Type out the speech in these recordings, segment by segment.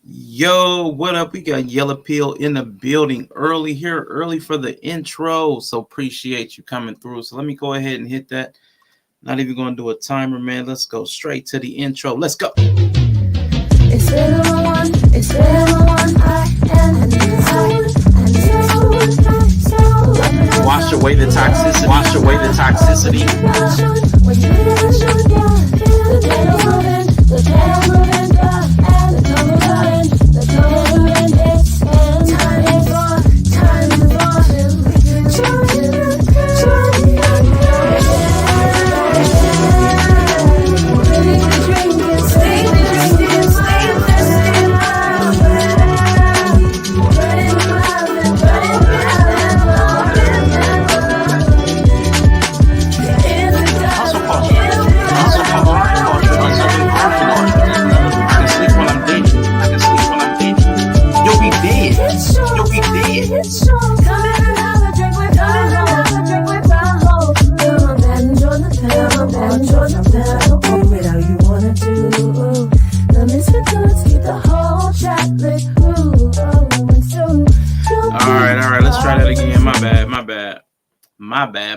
Yo, what up? We got Yellow Pill in the building early for the intro. So appreciate you coming through. So let me go ahead and hit that. Not even going to do a timer, man. Let's go straight to the intro. Let's go. It's been a long, it's been a long Wash away the toxicity. Wash away the toxicity.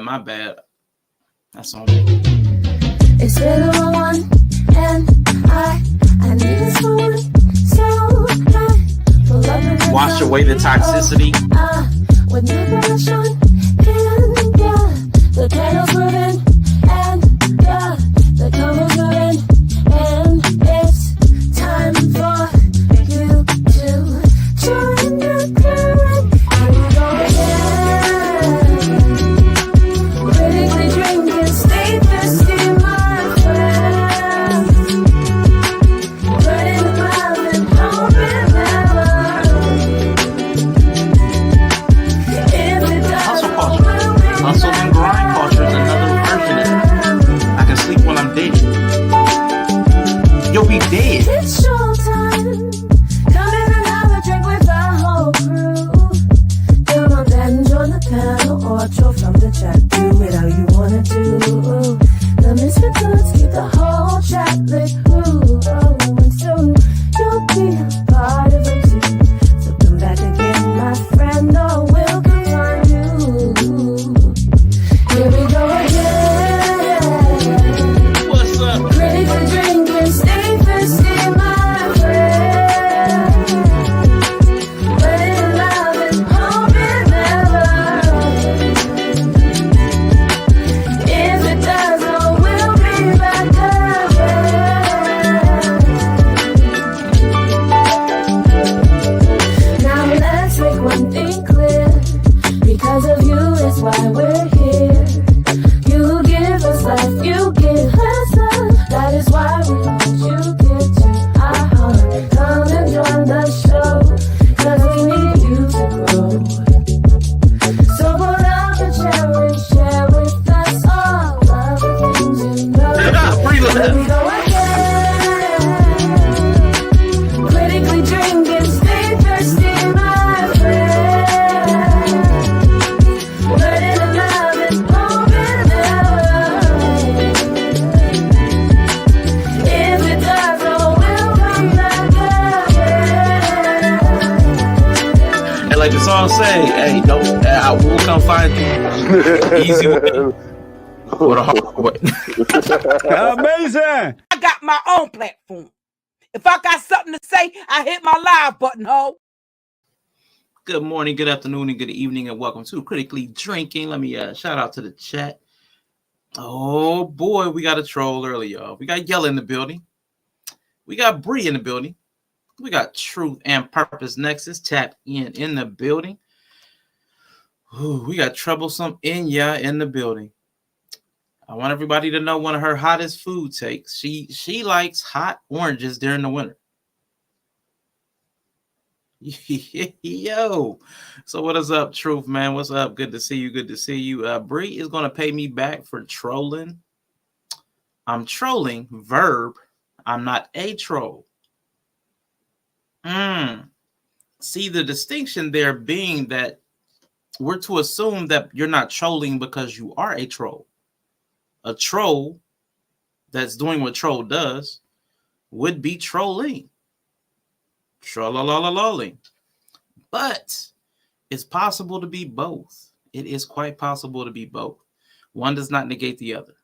My bad. That's on me. It's been a long one, and I need someone so high. Wash away the toxicity. With no passion, and the candles moving, and the candles moving, and it's time for you to join the current. Here we go again. Critically drinking, stay thirsty, my friend. Burning the love and hope it never. If it does, Hustle and grind culture is another version of it. I can sleep when I'm dead. You'll be dead. it's showtime. Come in and have a drink with the whole crew. Come on then, join the panel or troll from the chat. Do it how you wanna do. The misfit thoughts keep the whole chat lit. And soon you'll be a part of it too. So come back again, my friend, or we'll come find you. Here we go again. What's up? Critically drinking, stay thirsty, my friend. Letting love and hope it never. If it does, oh, we'll be back again. Now let's make one thing clear. Because of you is why we're here. You give us life, you give us love. That is why we want you get to our heart. Come and join the show, 'cause we need you to grow. So pull up a chair and share with us all of the things you know. Here we go again. Critically drinking, stay thirsty, my friend. Learning to love and hope it never. If it does, oh, we'll come back again. And like the song say, hey, don't. I will come find you. Easy way. With a hard way. Amazing. I got my own platform. If I got something to say, I hit my live button, ho. Good morning, good afternoon, and good evening, and welcome to Critically Drinking. Let me shout out to the chat. Oh boy, we got a troll early, y'all. We got Yella in the building. We got Bree in the building. We got Truth and Purpose Nexus tapped in the building. Ooh, we got Troublesome Inya in the building. I want everybody to know one of her hottest food takes. She likes hot oranges during the winter. Yo, so what is up, Truth, man? What's up? Good to see you. Good to see you. Bree is gonna pay me back for trolling. I'm trolling, verb. I'm not a troll. See the distinction there being that we're to assume that you're not trolling because you are a troll. A troll that's doing what troll does would be trolling. Trolololololling. But it's possible to be both. It is quite possible to be both. One does not negate the other.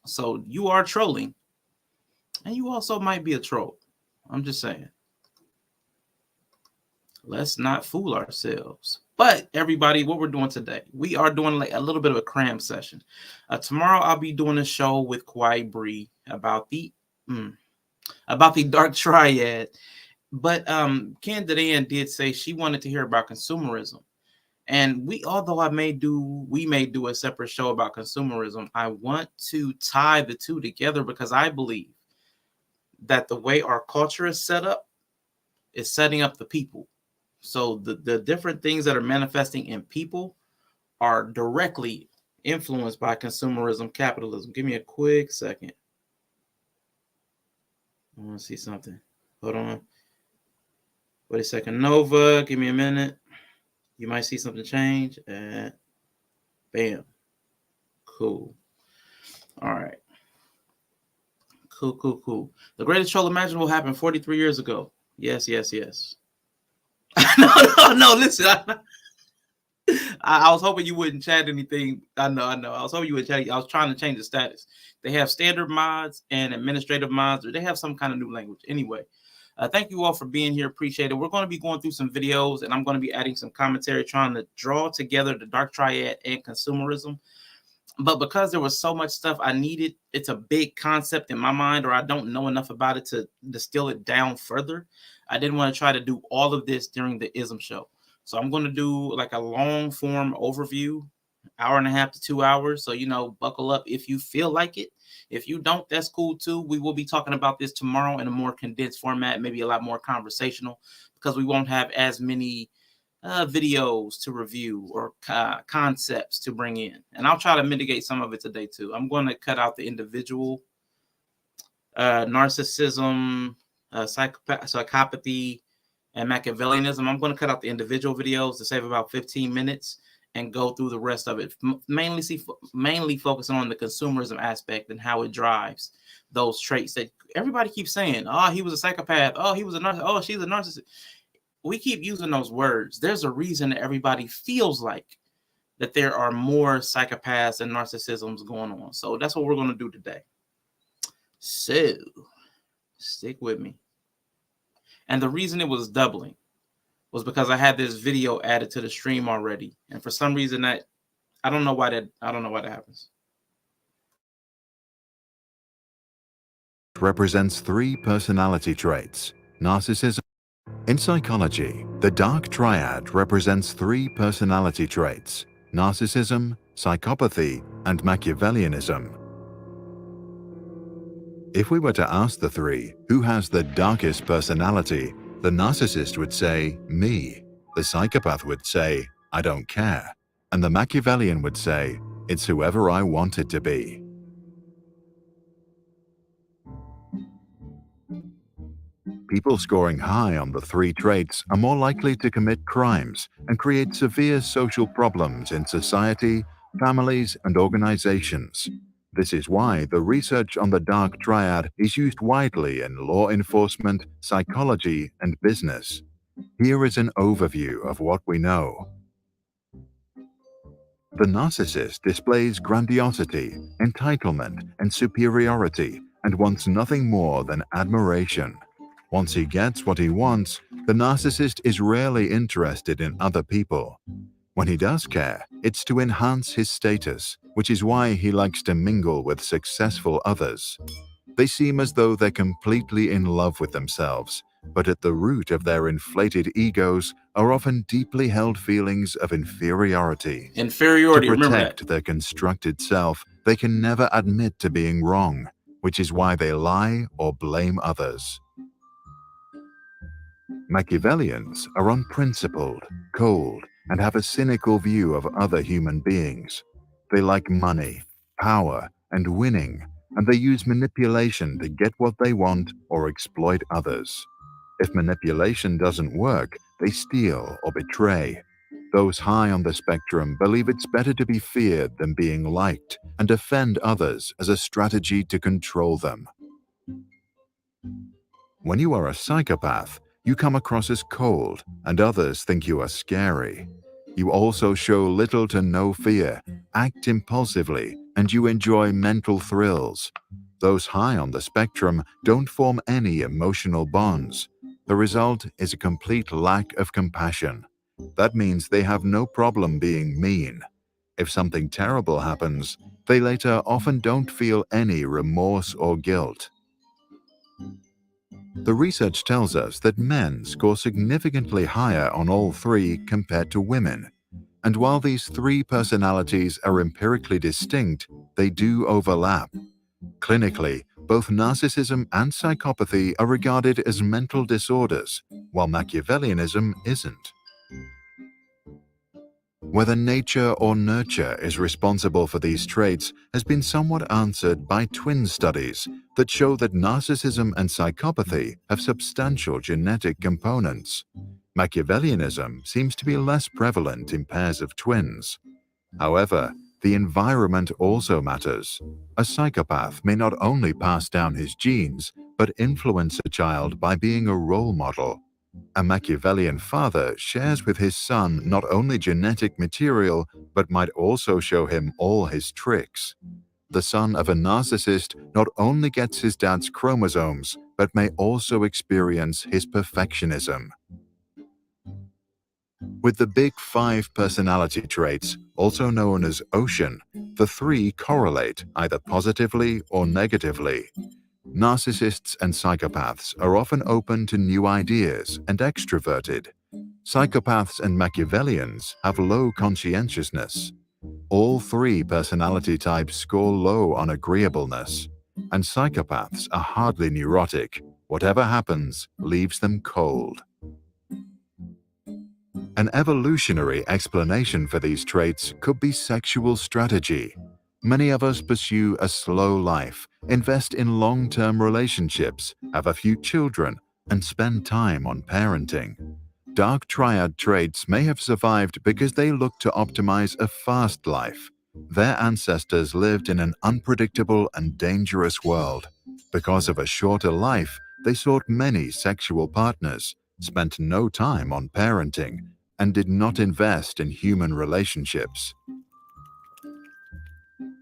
So you are trolling, and you also might be a troll. I'm just saying. Let's not fool ourselves. But everybody, what we're doing today, we are doing like a little bit of a cram session. Tomorrow I'll be doing a show with Kwai Bree about the dark triad. But Candid Ann did say she wanted to hear about consumerism. And we may do a separate show about consumerism. I want to tie the two together because I believe that the way our culture is set up is setting up the people. So the different things that are manifesting in people are directly influenced by consumerism, capitalism. Give me a quick second. I want to see something. Hold on. Wait a second. Nova, give me a minute. You might see something change. And bam. Cool. All right. Cool. The greatest troll imaginable happened 43 years ago. Yes. No. Listen, I was hoping you wouldn't chat anything. I know. I was hoping you would chat. I was trying to change the status. They have standard mods and administrative mods, or they have some kind of new language. Anyway, thank you all for being here. Appreciate it. We're going to be going through some videos, and I'm going to be adding some commentary, trying to draw together the dark triad and consumerism. But because there was so much stuff I needed, it's a big concept in my mind, or I don't know enough about it to distill it down further. I didn't want to try to do all of this during the Ism show. So I'm going to do like a long form overview, hour and a half to 2 hours. So, buckle up if you feel like it. If you don't, that's cool too. We will be talking about this tomorrow in a more condensed format, maybe a lot more conversational, because we won't have as many videos to review or concepts to bring in. And I'll try to mitigate some of it today too. I'm going to cut out the individual narcissism, psychopathy, and Machiavellianism. I'm going to cut out the individual videos to save about 15 minutes and go through the rest of it. Mainly focusing on the consumerism aspect and how it drives those traits that everybody keeps saying. Oh, he was a psychopath. Oh, he was a narcissist. Oh, she's a narcissist. We keep using those words. There's a reason that everybody feels like that there are more psychopaths and narcissisms going on. So that's what we're going to do today. So stick with me. And the reason it was doubling was because I had this video added to the stream already. And for some reason I don't know why that happens. Represents 3 personality traits: narcissism. In psychology, the dark triad represents 3 personality traits: narcissism, psychopathy, and Machiavellianism. If we were to ask the 3 who has the darkest personality, the narcissist would say, me. The psychopath would say, I don't care. And the Machiavellian would say, it's whoever I want it to be. People scoring high on the 3 traits are more likely to commit crimes and create severe social problems in society, families, and organizations. This is why the research on the dark triad is used widely in law enforcement, psychology, and business. Here is an overview of what we know. The narcissist displays grandiosity, entitlement, and superiority, and wants nothing more than admiration. Once he gets what he wants, the narcissist is rarely interested in other people. When he does care, it's to enhance his status, which is why he likes to mingle with successful others. They seem as though they're completely in love with themselves, but at the root of their inflated egos are often deeply held feelings of inferiority. To protect their constructed self, they can never admit to being wrong, which is why they lie or blame others. Machiavellians are unprincipled, cold, and have a cynical view of other human beings. They like money, power, and winning, and they use manipulation to get what they want or exploit others. If manipulation doesn't work, they steal or betray. Those high on the spectrum believe it's better to be feared than being liked, and offend others as a strategy to control them. When you are a psychopath, You come across as cold, and others think you are scary. You also show little to no fear, act impulsively, and you enjoy mental thrills. Those high on the spectrum don't form any emotional bonds. The result is a complete lack of compassion. That means they have no problem being mean. If something terrible happens, they later often don't feel any remorse or guilt. The research tells us that men score significantly higher on all three compared to women. And while these three personalities are empirically distinct, they do overlap. Clinically, both narcissism and psychopathy are regarded as mental disorders, while Machiavellianism isn't. Whether nature or nurture is responsible for these traits has been somewhat answered by twin studies that show that narcissism and psychopathy have substantial genetic components. Machiavellianism seems to be less prevalent in pairs of twins. However, the environment also matters. A psychopath may not only pass down his genes, but influence a child by being a role model. A Machiavellian father shares with his son not only genetic material, but might also show him all his tricks. The son of a narcissist not only gets his dad's chromosomes, but may also experience his perfectionism. With the big five personality traits, also known as Ocean, the three correlate either positively or negatively. Narcissists and psychopaths are often open to new ideas and extroverted. Psychopaths and Machiavellians have low conscientiousness. All three personality types score low on agreeableness, and psychopaths are hardly neurotic. Whatever happens leaves them cold. An evolutionary explanation for these traits could be sexual strategy. Many of us pursue a slow life, invest in long-term relationships, have a few children, and spend time on parenting. Dark triad traits may have survived because they look to optimize a fast life. Their ancestors lived in an unpredictable and dangerous world. Because of a shorter life, they sought many sexual partners, spent no time on parenting, and did not invest in human relationships.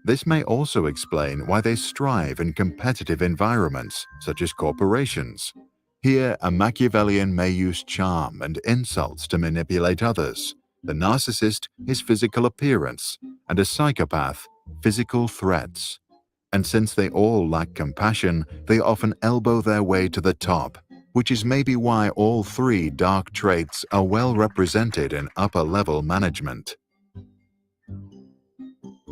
This may also explain why they strive in competitive environments, such as corporations. Here, a Machiavellian may use charm and insults to manipulate others. The narcissist is physical appearance, and a psychopath, physical threats. And since they all lack compassion, they often elbow their way to the top, which is maybe why all three dark traits are well represented in upper-level management.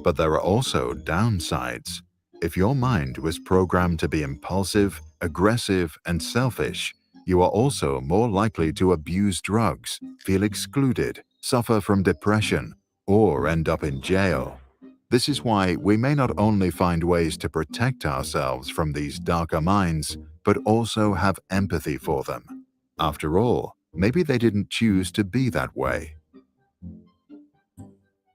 But there are also downsides. If your mind was programmed to be impulsive, aggressive, and selfish, you are also more likely to abuse drugs, feel excluded, suffer from depression, or end up in jail. This is why we may not only find ways to protect ourselves from these darker minds, but also have empathy for them. After all, maybe they didn't choose to be that way.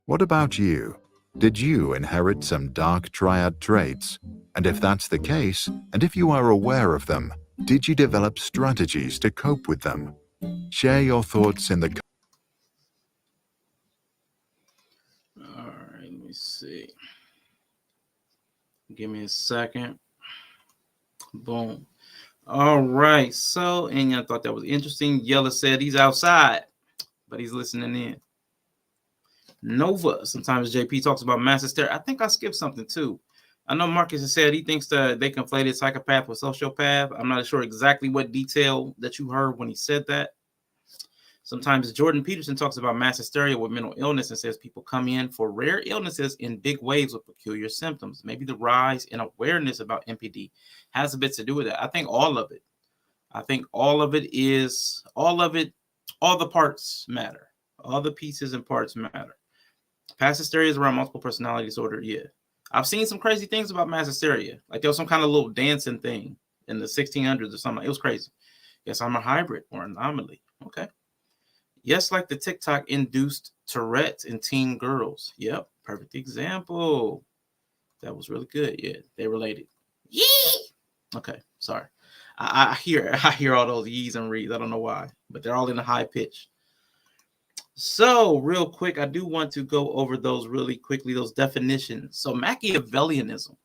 What about you? Did you inherit some dark triad traits? And if that's the case, and if you are aware of them, did you develop strategies to cope with them? Share your thoughts in the All right, let me see. Give me a second. Boom. All right. So, and I thought that was interesting. Yella said he's outside, but he's listening in. Nova. Sometimes JP talks about mass hysteria. I think I skipped something too. I know Marcus has said he thinks that they conflated psychopath with sociopath. I'm not sure exactly what detail that you heard when he said that. Sometimes Jordan Peterson talks about mass hysteria with mental illness and says people come in for rare illnesses in big waves with peculiar symptoms. Maybe the rise in awareness about MPD has a bit to do with that. I think all of it. All the parts matter. All the pieces and parts matter. Mass hysteria is around multiple personality disorder. Yeah. I've seen some crazy things about mass hysteria. Like there was some kind of little dancing thing in the 1600s or something. It was crazy. Yes, I'm a hybrid or anomaly. Okay. Yes, like the TikTok induced Tourette's in teen girls. Yep. Perfect example. That was really good. Yeah. They related. Yee! Okay. Sorry. I hear all those yees and rees. I don't know why, but they're all in a high pitch. So real quick, I do want to go over those really quickly, those definitions. So Machiavellianism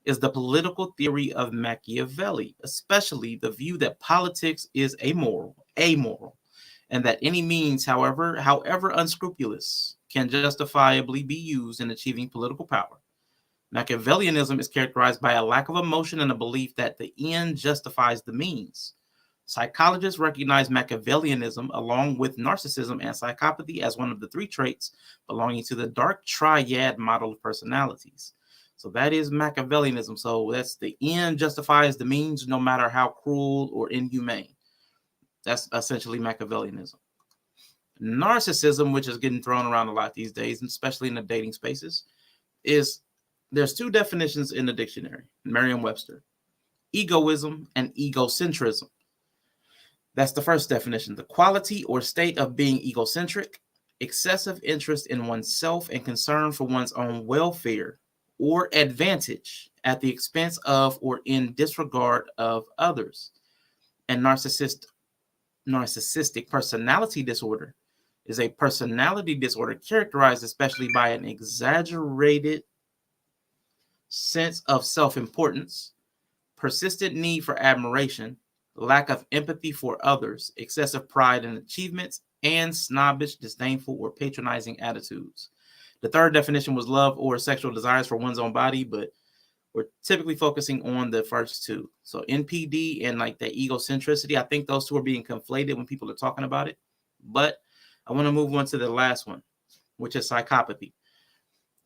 is the political theory of Machiavelli, especially the view that politics is amoral, and that any means, however unscrupulous, can justifiably be used in achieving political power. Machiavellianism is characterized by a lack of emotion and a belief that the end justifies the means. Psychologists recognize Machiavellianism along with narcissism and psychopathy as one of the three traits belonging to the dark triad model of personalities. So that is Machiavellianism. So that's the end justifies the means, no matter how cruel or inhumane. That's essentially Machiavellianism. Narcissism, which is getting thrown around a lot these days, especially in the dating spaces, there's two definitions in the dictionary, Merriam-Webster: egoism and egocentrism. That's the first definition: the quality or state of being egocentric, excessive interest in oneself and concern for one's own welfare or advantage at the expense of or in disregard of others. And narcissistic personality disorder is a personality disorder characterized especially by an exaggerated sense of self-importance, persistent need for admiration, lack of empathy for others, excessive pride in achievements, and snobbish, disdainful, or patronizing attitudes. The third definition was love or sexual desires for one's own body, but we're typically focusing on the first two. So NPD and like the egocentricity, I think those two are being conflated when people are talking about it. But I want to move on to the last one, which is psychopathy.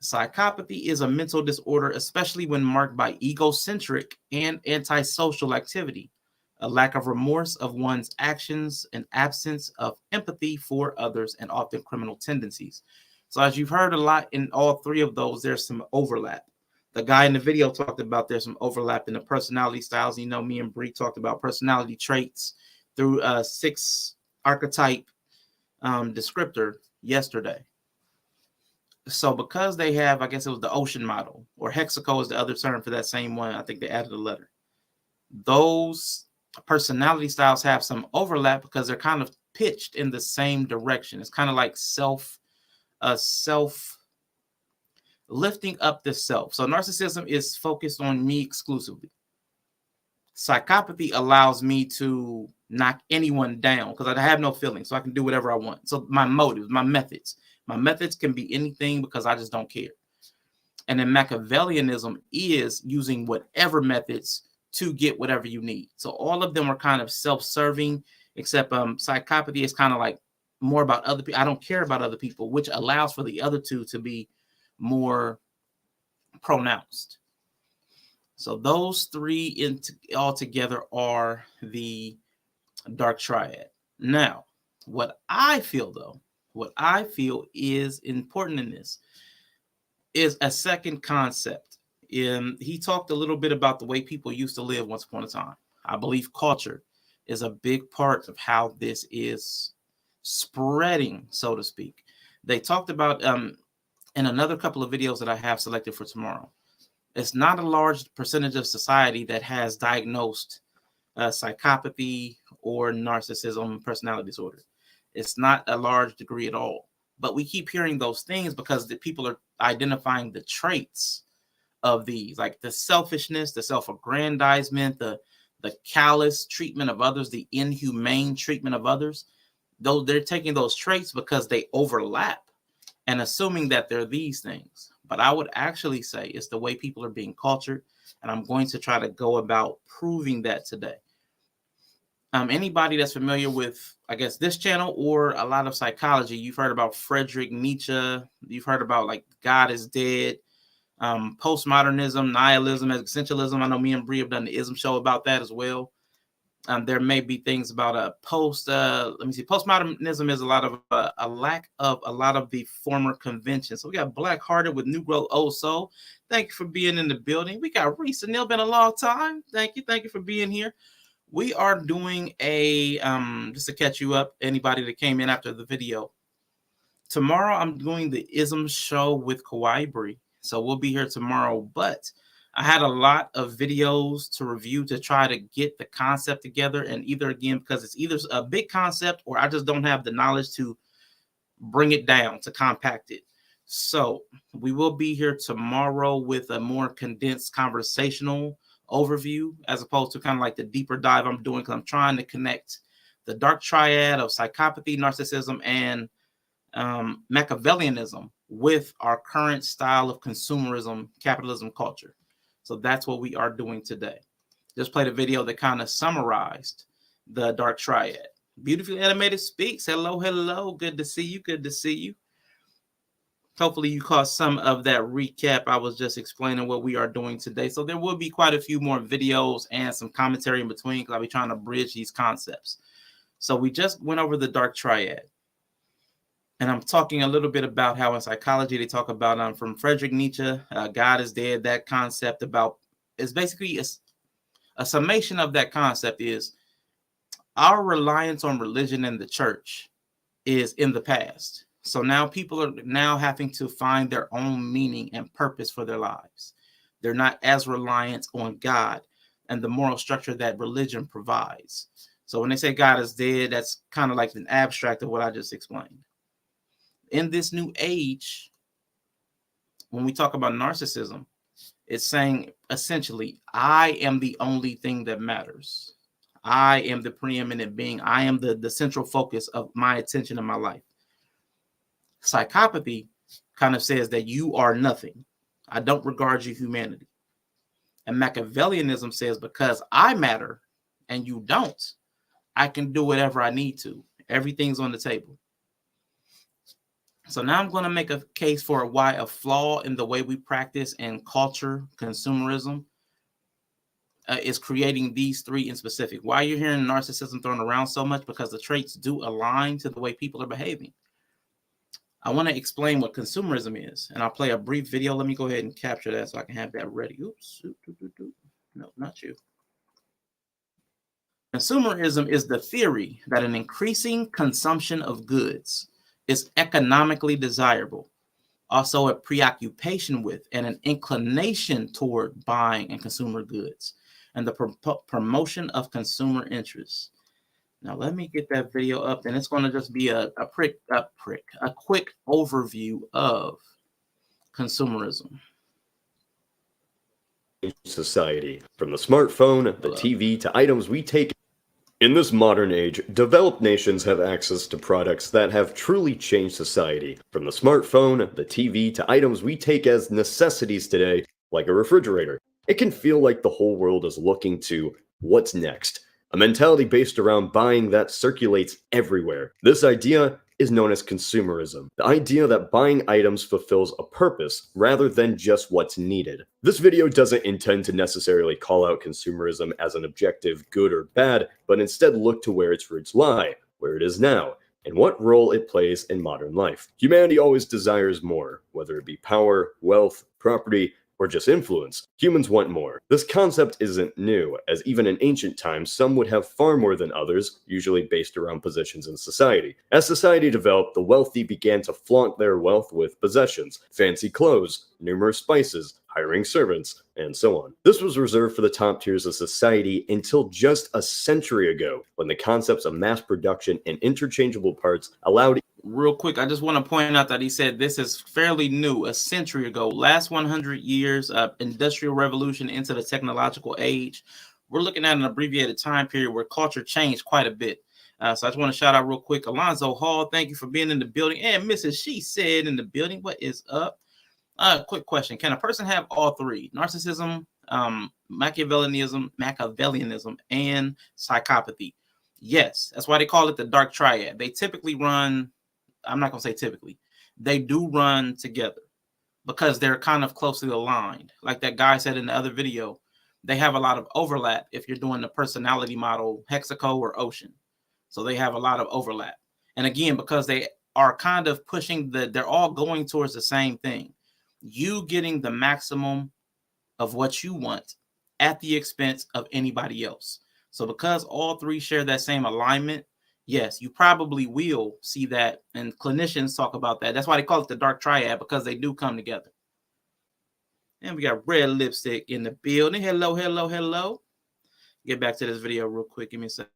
Psychopathy is a mental disorder, especially when marked by egocentric and antisocial activity, a lack of remorse of one's actions, an absence of empathy for others, and often criminal tendencies. So as you've heard a lot in all three of those, there's some overlap. The guy in the video talked about there's some overlap in the personality styles. You know, me and Bree talked about personality traits through a 6 archetype descriptor yesterday. So because they have, I guess it was the ocean model, or hexaco is the other term for that same one. I think they added a letter. Those personality styles have some overlap because they're kind of pitched in the same direction. It's kind of like self lifting up the self. So narcissism is focused on me exclusively. Psychopathy allows me to knock anyone down because I have no feelings, so I can do whatever I want. So my motives, my methods can be anything because I just don't care. And then Machiavellianism is using whatever methods to get whatever you need. So all of them are kind of self-serving, except psychopathy is kind of like more about other people. I don't care about other people, which allows for the other two to be more pronounced. So those three all together are the dark triad. Now, what I feel is important in this is a second concept. He talked a little bit about the way people used to live once upon a time. I believe culture is a big part of how this is spreading, so to speak. They talked about in another couple of videos that I have selected for tomorrow. It's not a large percentage of society that has diagnosed psychopathy or narcissism personality disorder. It's not a large degree at all. But we keep hearing those things because the people are identifying the traits of these, like the selfishness, the self-aggrandizement, the callous treatment of others, the inhumane treatment of others. Though they're taking those traits because they overlap and assuming that they're these things. But I would actually say it's the way people are being cultured, and I'm going to try to go about proving that today. Anybody that's familiar with, I guess, this channel or a lot of psychology, you've heard about Friedrich Nietzsche. You've heard about like God is dead, postmodernism, nihilism, existentialism. I know me and Bree have done the Ism show about that as well. There may be things about postmodernism is a lack of a lot of the former conventions. So we got Black Hearted with New Growth Old Soul. Thank you for being in the building. We got Reese and Neil, been a long time. Thank you for being here. We are doing a just to catch you up, anybody that came in after the video. Tomorrow I'm doing the Ism show with Kauai Bree. So we'll be here tomorrow, but I had a lot of videos to review to try to get the concept together. And either again, because it's either a big concept or I just don't have the knowledge to bring it down, to compact it. So we will be here tomorrow with a more condensed conversational overview, as opposed to kind of like the deeper dive I'm doing, because I'm trying to connect the dark triad of psychopathy, narcissism, and Machiavellianism with our current style of consumerism, capitalism culture. So that's what we are doing today. Just played a video that kind of summarized the dark triad. Beautifully animated speaks. Hello, hello. Good to see you. Good to see you. Hopefully you caught some of that recap. I was just explaining what we are doing today. So there will be quite a few more videos and some commentary in between, because I'll be trying to bridge these concepts. So we just went over the dark triad. And I'm talking a little bit about how in psychology they talk about from Friedrich Nietzsche, God is dead. That concept about is basically a summation of that concept is our reliance on religion and the church is in the past. So now people are now having to find their own meaning and purpose for their lives. They're not as reliant on God and the moral structure that religion provides. So when they say God is dead, that's kind of like an abstract of what I just explained. In this new age, when we talk about narcissism, it's saying essentially, I am the only thing that matters. I am the preeminent being. I am the central focus of my attention in my life. Psychopathy kind of says that you are nothing. I don't regard your humanity. And Machiavellianism says, because I matter and you don't, I can do whatever I need to. Everything's on the table. So now I'm going to make a case for why a flaw in the way we practice and culture consumerism is creating these three in specific. Why you're hearing narcissism thrown around so much, because the traits do align to the way people are behaving. I want to explain what consumerism is, and I'll play a brief video. Let me go ahead and capture that so I can have that ready. Oops. No, not you. Consumerism is the theory that an increasing consumption of goods is economically desirable, also a preoccupation with and an inclination toward buying and consumer goods, and the promotion of consumer interests. Now let me get that video up, and it's going to just be a quick overview of consumerism. Society, from the smartphone, the TV, to items we take. In this modern age, developed nations have access to products that have truly changed society. From the smartphone, the TV, to items we take as necessities today, like a refrigerator. It can feel like the whole world is looking to what's next, a mentality based around buying that circulates everywhere. This idea is known as consumerism, the idea that buying items fulfills a purpose rather than just what's needed. This video doesn't intend to necessarily call out consumerism as an objective good or bad, but instead look to where its roots lie, where it is now, and what role it plays in modern life. Humanity always desires more, whether it be power, wealth, property, or just influence. Humans want more. This concept isn't new, as even in ancient times, some would have far more than others, usually based around positions in society. As society developed, the wealthy began to flaunt their wealth with possessions, fancy clothes, numerous spices, hiring servants, and so on. This was reserved for the top tiers of society until just a century ago, when the concepts of mass production and interchangeable parts allowed. Real quick, I just want to point out that he said this is fairly new, a century ago. Last 100 years of industrial revolution into the technological age. We're looking at an abbreviated time period where culture changed quite a bit. So I just want to shout out real quick, Alonzo Hall, thank you for being in the building. And Mrs. She Said in the building, what is up? Quick question. Can a person have all three? Narcissism, Machiavellianism, and psychopathy? Yes. That's why they call it the dark triad. They typically run, I'm not going to say typically, they do run together because they're kind of closely aligned. Like that guy said in the other video, they have a lot of overlap if you're doing the personality model, Hexaco or Ocean. So they have a lot of overlap. And again, because they are kind of pushing they're all going towards the same thing. You getting the maximum of what you want at the expense of anybody else. So because all three share that same alignment, yes, you probably will see that. And clinicians talk about that. That's why they call it the dark triad, because they do come together. And we got red lipstick in the building. Hello, hello, hello. Get back to this video real quick. Give me a second.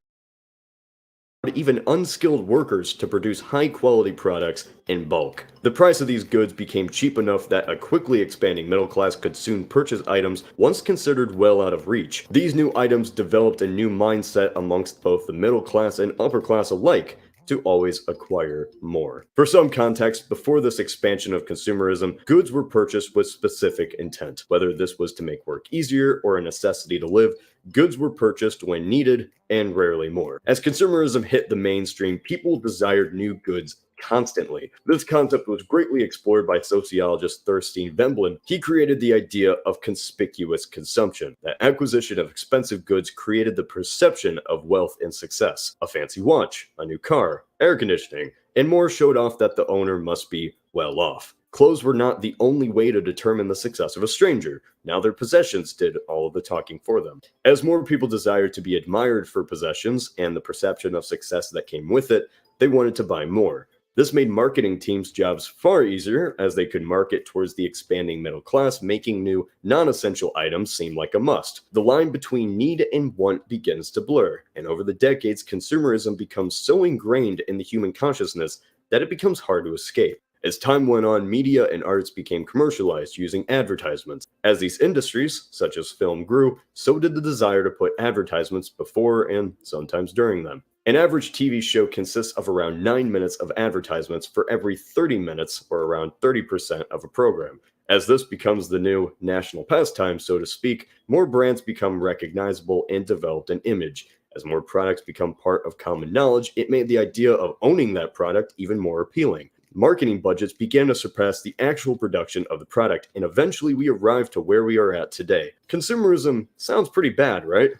Even unskilled workers to produce high-quality products in bulk. The price of these goods became cheap enough that a quickly expanding middle class could soon purchase items once considered well out of reach. These new items developed a new mindset amongst both the middle class and upper class alike to always acquire more. For some context, before this expansion of consumerism, goods were purchased with specific intent. Whether this was to make work easier or a necessity to live, goods were purchased when needed and rarely more. As consumerism hit the mainstream, people desired new goods constantly. This concept was greatly explored by sociologist Thorstein Veblen. He created the idea of conspicuous consumption. That acquisition of expensive goods created the perception of wealth and success. A fancy watch, a new car, air conditioning, and more showed off that the owner must be well off. Clothes were not the only way to determine the success of a stranger. Now their possessions did all of the talking for them. As more people desired to be admired for possessions and the perception of success that came with it, they wanted to buy more. This made marketing teams' jobs far easier, as they could market towards the expanding middle class, making new, non-essential items seem like a must. The line between need and want begins to blur, and over the decades, consumerism becomes so ingrained in the human consciousness that it becomes hard to escape. As time went on, media and arts became commercialized using advertisements. As these industries, such as film, grew, so did the desire to put advertisements before and sometimes during them. An average TV show consists of around 9 minutes of advertisements for every 30 minutes, or around 30% of a program. As this becomes the new national pastime, so to speak, more brands become recognizable and develop an image. As more products become part of common knowledge, it made the idea of owning that product even more appealing. Marketing budgets began to surpass the actual production of the product, and eventually we arrived to where we are at today. Consumerism sounds pretty bad, right?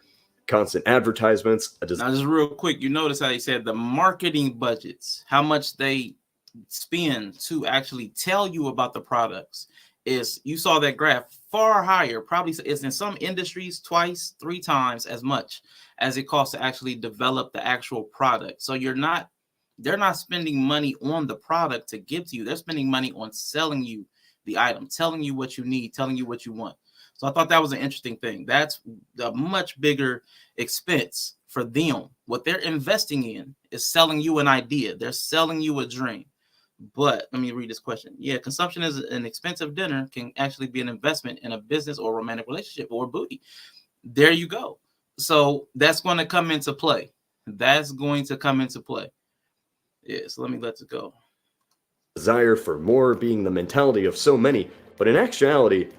Constant advertisements. Now, just real quick, you notice how he said the marketing budgets, how much they spend to actually tell you about the products, is, you saw that graph, far higher. Probably it's in some industries twice, 3 times as much as it costs to actually develop the actual product. So they're not spending money on the product to give to you. They're spending money on selling you the item, telling you what you need, telling you what you want. So I thought that was an interesting thing. That's a much bigger expense for them. What they're investing in is selling you an idea. They're selling you a dream. But let me read this question. Yeah, consumption is an expensive dinner can actually be an investment in a business or romantic relationship or booty. There you go. So that's going to come into play. That's going to come into play. Yeah, so let me let it go. Desire for more being the mentality of so many, but in actuality,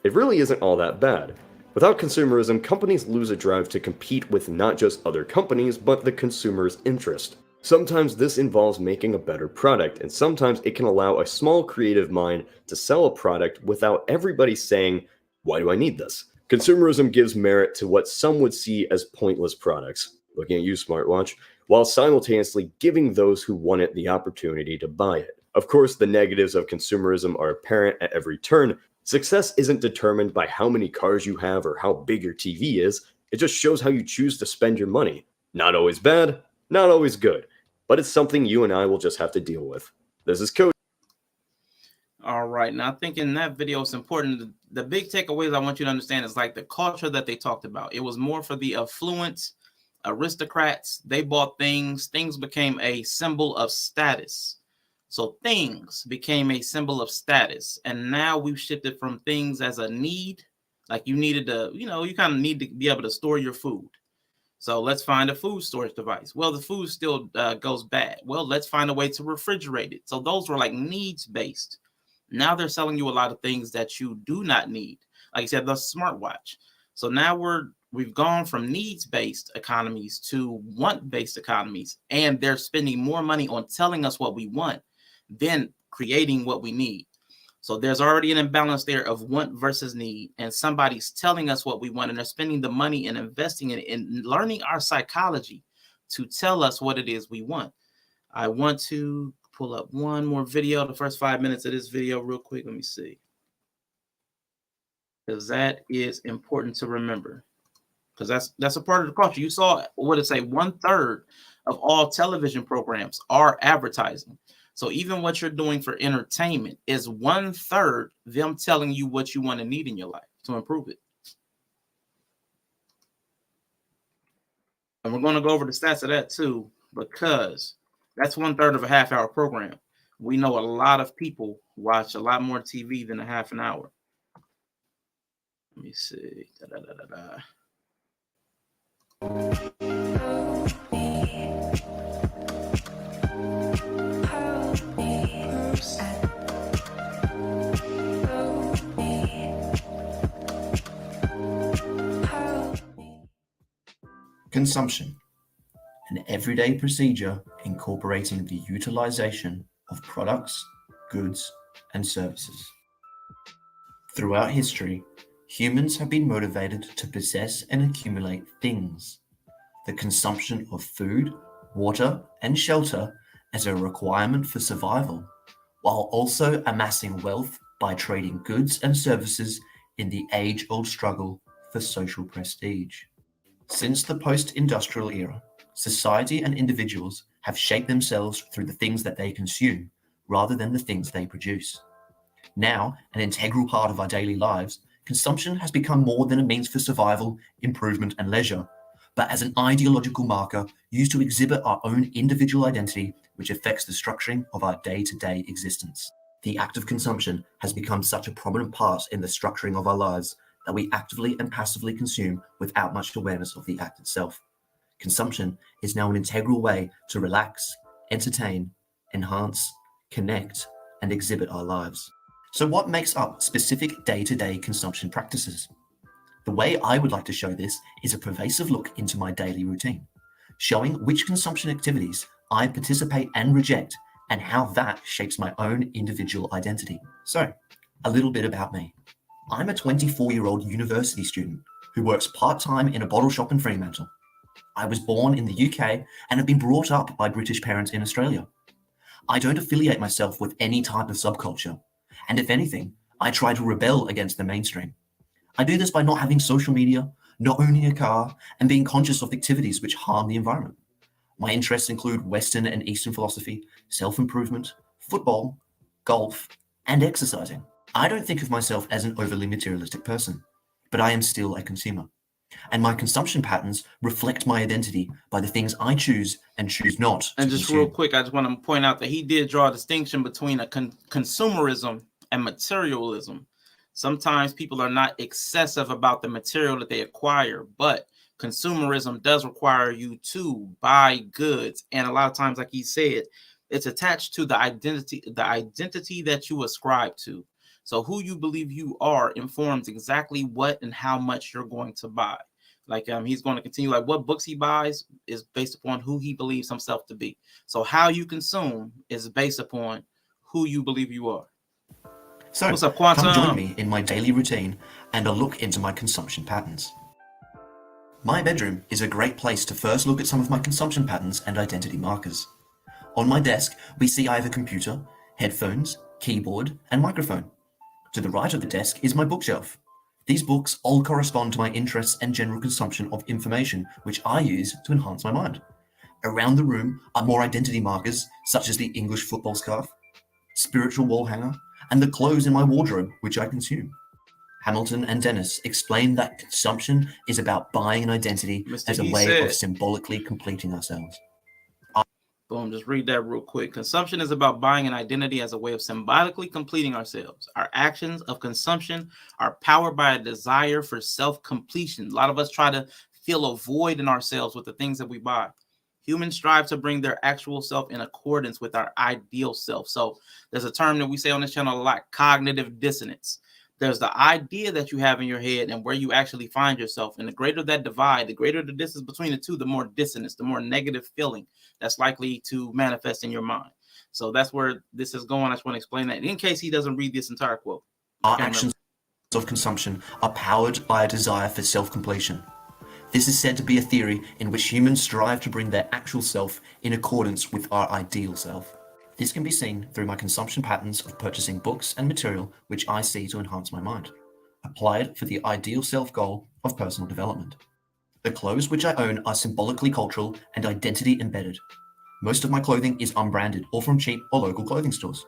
it really isn't all that bad. Without consumerism, companies lose a drive to compete with not just other companies, but the consumer's interest. Sometimes this involves making a better product, and sometimes it can allow a small creative mind to sell a product without everybody saying, "Why do I need this?" Consumerism gives merit to what some would see as pointless products, looking at you, smartwatch, while simultaneously giving those who want it the opportunity to buy it. Of course, the negatives of consumerism are apparent at every turn. Success isn't determined by how many cars you have or how big your TV is. It just shows how you choose to spend your money. Not always bad, not always good, but it's something you and I will just have to deal with. This is Cody. All right. Now, I think in that video, it's important. The big takeaways I want you to understand is like the culture that they talked about. It was more for the affluent aristocrats. They bought things. Things became a symbol of status. So things became a symbol of status. And now we've shifted from things as a need. Like you needed to, you kind of need to be able to store your food. So let's find a food storage device. Well, the food still goes bad. Well, let's find a way to refrigerate it. So those were like needs based. Now they're selling you a lot of things that you do not need. Like I said, the smartwatch. So now we've gone from needs-based economies to want-based economies, and they're spending more money on telling us what we want than creating what we need. So there's already an imbalance there of want versus need, and somebody's telling us what we want, and they're spending the money and investing in it and learning our psychology to tell us what it is we want. I want to pull up one more video, the first 5 minutes of this video real quick. Let me see. Because that is important to remember. Because that's a part of the culture. You saw, what did it say? 1/3 of all television programs are advertising. So even what you're doing for entertainment is 1/3 them telling you what you want to need in your life to improve it. And we're going to go over the stats of that too, because that's 1/3 of a half-hour program. We know a lot of people watch a lot more TV than a half an hour. Let me see. Consumption, an everyday procedure incorporating the utilization of products, goods, and services. Throughout history, humans have been motivated to possess and accumulate things. The consumption of food, water, and shelter as a requirement for survival, while also amassing wealth by trading goods and services in the age-old struggle for social prestige. Since the post-industrial era, society and individuals have shaped themselves through the things that they consume rather than the things they produce. Now, an integral part of our daily lives, consumption has become more than a means for survival, improvement, and leisure, but as an ideological marker used to exhibit our own individual identity, which affects the structuring of our day-to-day existence. The act of consumption has become such a prominent part in the structuring of our lives that we actively and passively consume without much awareness of the act itself. Consumption is now an integral way to relax, entertain, enhance, connect, and exhibit our lives. So what makes up specific day-to-day consumption practices? The way I would like to show this is a pervasive look into my daily routine, showing which consumption activities I participate and reject, and how that shapes my own individual identity. So, a little bit about me. I'm a 24-year-old university student who works part-time in a bottle shop in Fremantle. I was born in the UK and have been brought up by British parents in Australia. I don't affiliate myself with any type of subculture, and if anything, I try to rebel against the mainstream. I do this by not having social media, not owning a car, and being conscious of activities which harm the environment. My interests include Western and Eastern philosophy, self-improvement, football, golf, and exercising. I don't think of myself as an overly materialistic person, but I am still a consumer. And my consumption patterns reflect my identity by the things I choose and choose not to And just consume. real quick, I just want to point out that he did draw a distinction between a consumerism and materialism. Sometimes people are not excessive about the material that they acquire, but consumerism does require you to buy goods. And a lot of times, like he said, it's attached to the identity that you ascribe to. So who you believe you are informs exactly what and how much you're going to buy. Like he's going to continue, like what books he buys is based upon who he believes himself to be. So how you consume is based upon who you believe you are. So, what's up, Quantum? Come join me in my daily routine and a look into my consumption patterns. My bedroom is a great place to first look at some of my consumption patterns and identity markers. On my desk, we see I have a computer, headphones, keyboard, and microphone. To the right of the desk is my bookshelf. These books all correspond to my interests and general consumption of information, which I use to enhance my mind. Around the room are more identity markers, such as the English football scarf, spiritual wall hanger, and the clothes in my wardrobe, which I consume. Hamilton and Dennis explain that consumption is about buying an identity as a way of symbolically completing ourselves. Boom, just read that real quick. Consumption is about buying an identity as a way of symbolically completing ourselves. Our actions of consumption are powered by a desire for self-completion. A lot of us try to fill a void in ourselves with the things that we buy. Humans strive to bring their actual self in accordance with our ideal self. So there's a term that we say on this channel a lot, cognitive dissonance. There's the idea that you have in your head and where you actually find yourself. And the greater that divide, the greater the distance between the two, the more dissonance, the more negative feeling that's likely to manifest in your mind. So that's where this is going. I just want to explain that in case he doesn't read this entire quote. Our actions of consumption are powered by a desire for self-completion. This is said to be a theory in which humans strive to bring their actual self in accordance with our ideal self. This can be seen through my consumption patterns of purchasing books and material which I see to enhance my mind, applied for the ideal self goal of personal development. The clothes which I own are symbolically cultural and identity embedded. Most of my clothing is unbranded or from cheap or local clothing stores.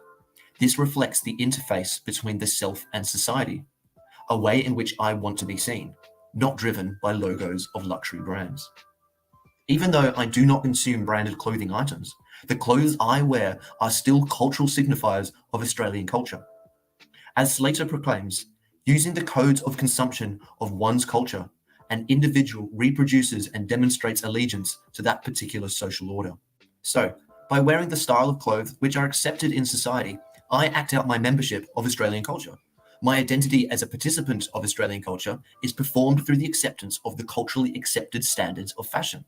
This reflects the interface between the self and society, a way in which I want to be seen, not driven by logos of luxury brands. Even though I do not consume branded clothing items, the clothes I wear are still cultural signifiers of Australian culture. As Slater proclaims, using the codes of consumption of one's culture, an individual reproduces and demonstrates allegiance to that particular social order. So, by wearing the style of clothes which are accepted in society, I act out my membership of Australian culture. My identity as a participant of Australian culture is performed through the acceptance of the culturally accepted standards of fashion.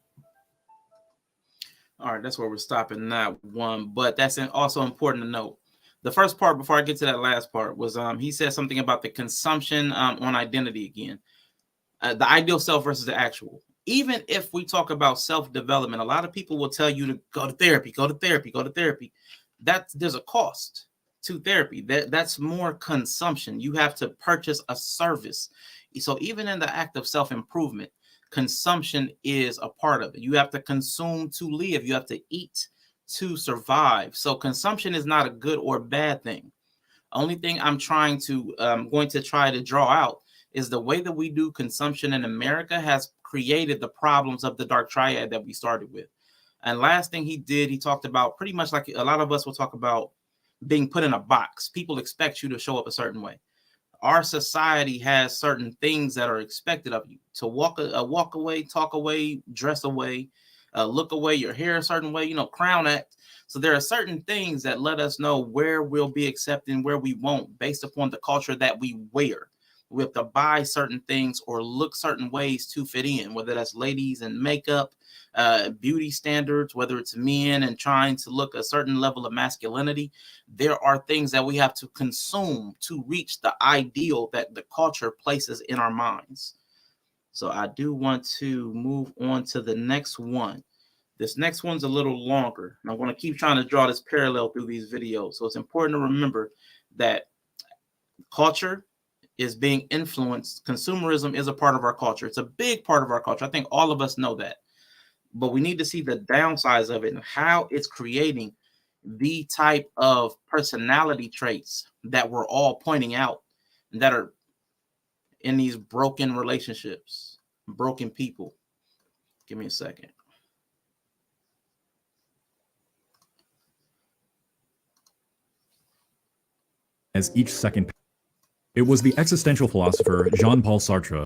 All right, that's where we're stopping that one. But that's also important to note. The first part, before I get to that last part, was he said something about the consumption on identity again. The ideal self versus the actual. Even if we talk about self-development, a lot of people will tell you to go to therapy, go to therapy, go to therapy. There's a cost to therapy. That's more consumption. You have to purchase a service. So even in the act of self-improvement, consumption is a part of it. You have to consume to live. You have to eat to survive. So consumption is not a good or bad thing. Only thing I'm going to try to draw out is the way that we do consumption in America has created the problems of the dark triad that we started with. And last thing he did, he talked about pretty much like a lot of us will talk about being put in a box. People expect you to show up a certain way. Our society has certain things that are expected of you to walk away, talk away, dress away, look away, your hair a certain way, crown act. So there are certain things that let us know where we'll be accepted and where we won't based upon the culture that we wear. We have to buy certain things or look certain ways to fit in, whether that's ladies and makeup, beauty standards, whether it's men and trying to look a certain level of masculinity. There are things that we have to consume to reach the ideal that the culture places in our minds. So I do want to move on to the next one. This next one's a little longer, and I'm going to keep trying to draw this parallel through these videos. So it's important to remember that culture is being influenced. Consumerism is a part of our culture. It's a big part of our culture. I think all of us know that. But we need to see the downsides of it and how it's creating the type of personality traits that we're all pointing out that are in these broken relationships, broken people. Give me a second. As each second. It was the existential philosopher Jean-Paul Sartre.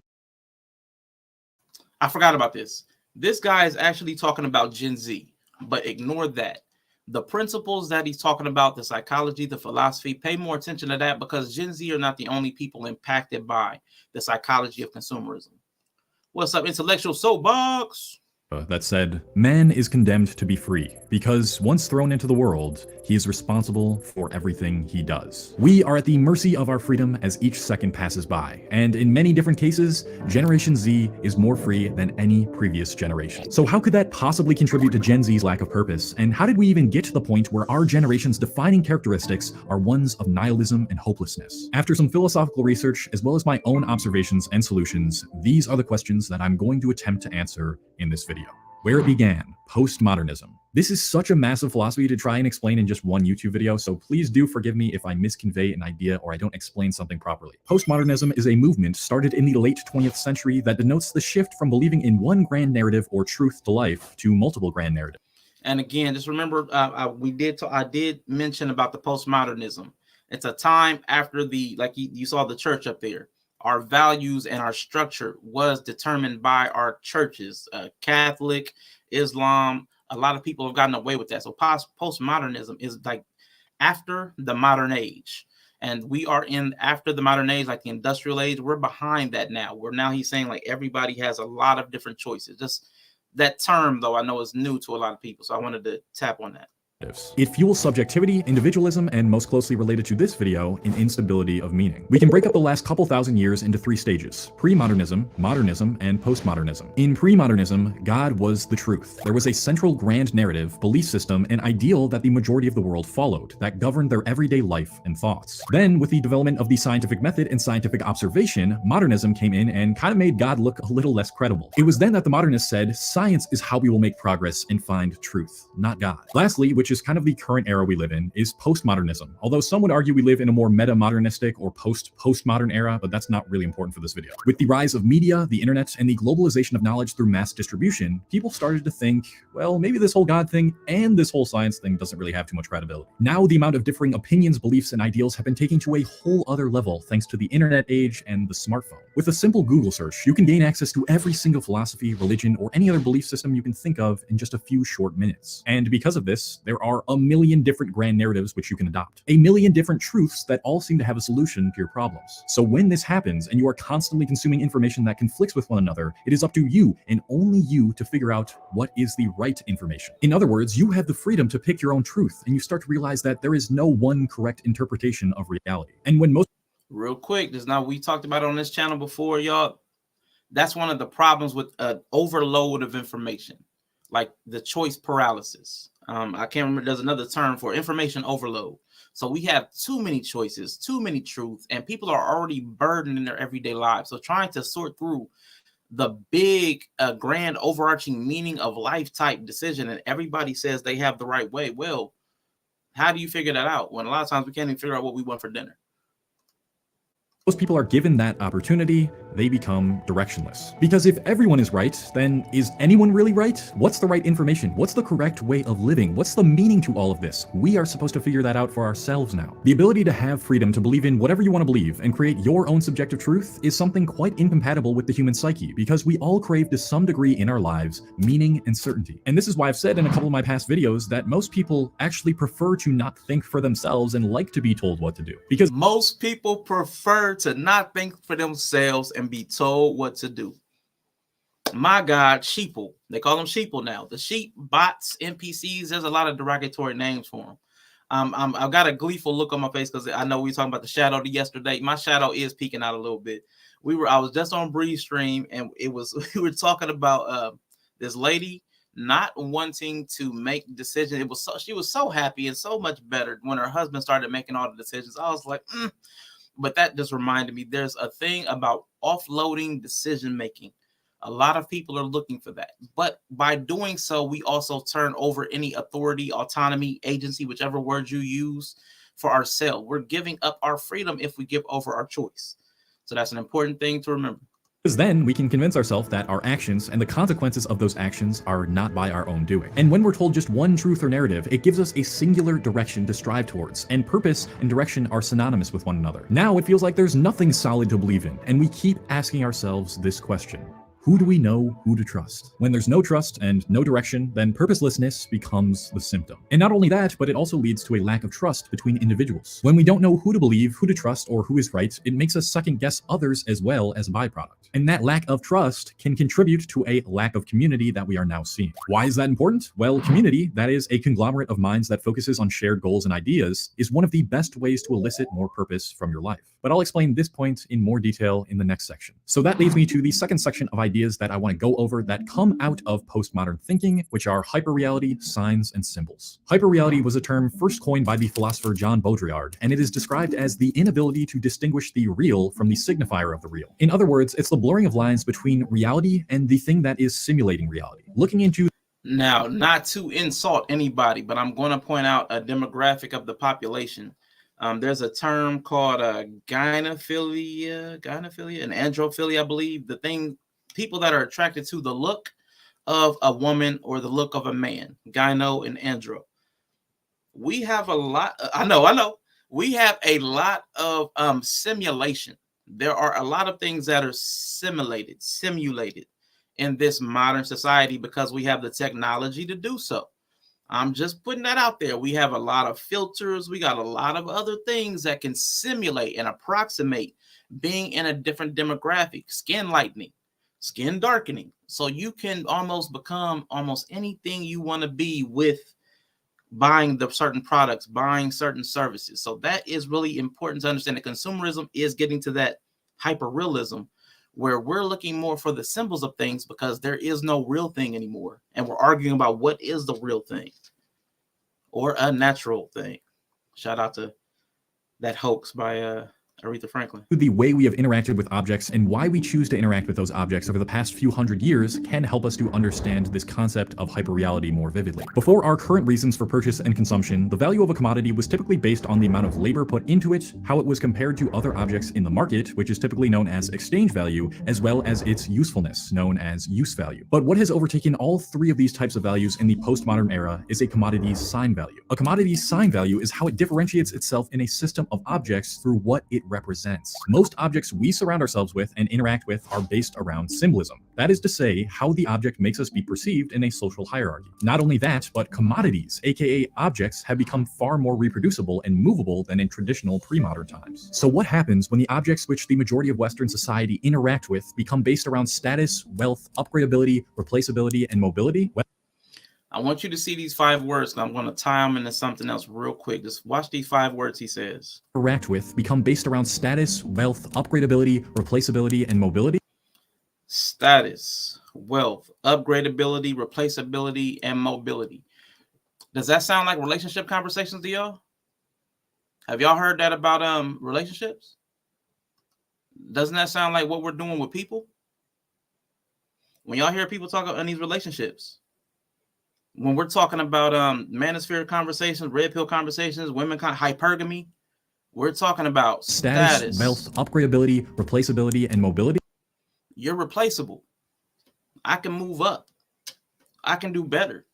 I forgot about this. This guy is actually talking about Gen Z, but ignore that. The principles that he's talking about, the psychology, the philosophy, pay more attention to that because Gen Z are not the only people impacted by the psychology of consumerism. What's up, intellectual soapbox? That said, man is condemned to be free because once thrown into the world, he is responsible for everything he does. We are at the mercy of our freedom as each second passes by, and in many different cases, Generation Z is more free than any previous generation. So how could that possibly contribute to Gen Z's lack of purpose? And how did we even get to the point where our generation's defining characteristics are ones of nihilism and hopelessness? After some philosophical research, as well as my own observations and solutions, these are the questions that I'm going to attempt to answer in this video. Where it began, postmodernism. This is such a massive philosophy to try and explain in just one YouTube video, so please do forgive me if I misconvey an idea or I don't explain something properly. Postmodernism is a movement started in the late 20th century that denotes the shift from believing in one grand narrative or truth to life to multiple grand narratives. And again, just remember, I did mention about the postmodernism. It's a time after like you saw the church up there. Our values and our structure was determined by our churches, Catholic, Islam. A lot of people have gotten away with that. So postmodernism is like after the modern age. And we are in after the modern age, like the industrial age. We're behind that now. He's saying like everybody has a lot of different choices. Just that term, though, I know is new to a lot of people. So I wanted to tap on that. It fuels subjectivity, individualism, and most closely related to this video, an instability of meaning. We can break up the last couple thousand years into three stages: pre-modernism, modernism, and postmodernism. In pre-modernism, God was the truth. There was a central grand narrative, belief system, and ideal that the majority of the world followed, that governed their everyday life and thoughts. Then, with the development of the scientific method and scientific observation, modernism came in and kind of made God look a little less credible. It was then that the modernists said, science is how we will make progress and find truth, not God. Lastly, which is kind of the current era we live in, is postmodernism. Although some would argue we live in a more meta-modernistic or postmodern era, but that's not really important for this video. With the rise of media, the internet, and the globalization of knowledge through mass distribution, people started to think, well, maybe this whole God thing and this whole science thing doesn't really have too much credibility. Now the amount of differing opinions, beliefs, and ideals have been taken to a whole other level thanks to the internet age and the smartphone. With a simple Google search, you can gain access to every single philosophy, religion, or any other belief system you can think of in just a few short minutes. And because of this, there are a million different grand narratives which you can adopt. A million different truths that all seem to have a solution to your problems. So when this happens and you are constantly consuming information that conflicts with one another, it is up to you and only you to figure out what is the right information. In other words, you have the freedom to pick your own truth, and you start to realize that there is no one correct interpretation of reality. And when most real quick, this now we talked about it on this channel before, y'all. That's one of the problems with overload of information, like the choice paralysis. I can't remember. There's another term for information overload. So we have too many choices, too many truths, and people are already burdened in their everyday lives. So trying to sort through the big, grand, overarching meaning of life type decision, and everybody says they have the right way. Well, how do you figure that out when a lot of times we can't even figure out what we want for dinner? most people are given that opportunity, they become directionless. Because if everyone is right, then is anyone really right? What's the right information? What's the correct way of living? What's the meaning to all of this? We are supposed to figure that out for ourselves now. The ability to have freedom to believe in whatever you want to believe and create your own subjective truth is something quite incompatible with the human psyche, because we all crave to some degree in our lives meaning and certainty. And this is why I've said in a couple of my past videos that most people actually prefer to not think for themselves and like to be told what to do. Because most people prefer to not think for themselves and be told what to do. My God, sheeple. They call them sheeple now. The sheep, bots, NPCs, there's a lot of derogatory names for them. I've got a gleeful look on my face because I know we were talking about the shadow yesterday. My shadow is peeking out a little bit. I was just on Breeze Stream, and we were talking about this lady not wanting to make decisions. She was so happy and so much better when her husband started making all the decisions. I was like, But that just reminded me, there's a thing about offloading decision making. A lot of people are looking for that. But by doing so, we also turn over any authority, autonomy, agency, whichever word you use, for ourselves. We're giving up our freedom if we give over our choice. So that's an important thing to remember. Because then we can convince ourselves that our actions and the consequences of those actions are not by our own doing. And when we're told just one truth or narrative, it gives us a singular direction to strive towards, and purpose and direction are synonymous with one another. Now it feels like there's nothing solid to believe in, and we keep asking ourselves this question: who do we know who to trust? When there's no trust and no direction, then purposelessness becomes the symptom. And not only that, but it also leads to a lack of trust between individuals. When we don't know who to believe, who to trust, or who is right, it makes us second guess others as well as a byproduct. And that lack of trust can contribute to a lack of community that we are now seeing. Why is that important? Well, community, that is a conglomerate of minds that focuses on shared goals and ideas, is one of the best ways to elicit more purpose from your life. But I'll explain this point in more detail in the next section. So that leads me to the second section of ideas that I want to go over that come out of postmodern thinking, which are hyperreality, signs, and symbols. Hyperreality was a term first coined by the philosopher John Baudrillard, and it is described as the inability to distinguish the real from the signifier of the real. In other words, it's the blurring of lines between reality and the thing that is simulating reality. Looking into Now, not to insult anybody, but I'm going to point out a demographic of the population. There's a term called gynophilia and androphilia, I believe. The thing, people that are attracted to the look of a woman or the look of a man, gyno and andro. We have a lot. I know. We have a lot of simulation. There are a lot of things that are simulated in this modern society because we have the technology to do so. I'm just putting that out there. We have a lot of filters. We got a lot of other things that can simulate and approximate being in a different demographic, skin lightening, skin darkening. So you can almost become almost anything you want to be with buying the certain products, buying certain services. So that is really important to understand that consumerism is getting to that hyper-realism where we're looking more for the symbols of things because there is no real thing anymore. And we're arguing about what is the real thing or a natural thing. Shout out to that hoax by Aretha Franklin. The way we have interacted with objects and why we choose to interact with those objects over the past few hundred years can help us to understand this concept of hyperreality more vividly. Before our current reasons for purchase and consumption, the value of a commodity was typically based on the amount of labor put into it, how it was compared to other objects in the market, which is typically known as exchange value, as well as its usefulness, known as use value. But what has overtaken all three of these types of values in the postmodern era is a commodity's sign value. A commodity's sign value is how it differentiates itself in a system of objects through what it represents. Most objects we surround ourselves with and interact with are based around symbolism. That is to say, how the object makes us be perceived in a social hierarchy. Not only that, but commodities, aka objects, have become far more reproducible and movable than in traditional pre-modern times. So what happens when the objects which the majority of Western society interact with become based around status, wealth, upgradability, replaceability, and mobility? Well, I want you to see these 5 words, and I'm going to tie them into something else real quick. Just watch these 5 words he says. Interact with become based around status, wealth, upgradability, replaceability, and mobility. Status, wealth, upgradability, replaceability, and mobility. Does that sound like relationship conversations to y'all? Have y'all heard that about relationships? Doesn't that sound like what we're doing with people? When y'all hear people talk about in these relationships, when we're talking about manosphere conversations, red pill conversations, women hypergamy, we're talking about status, wealth, upgradability, replaceability, and mobility. You're replaceable. I can move up. I can do better.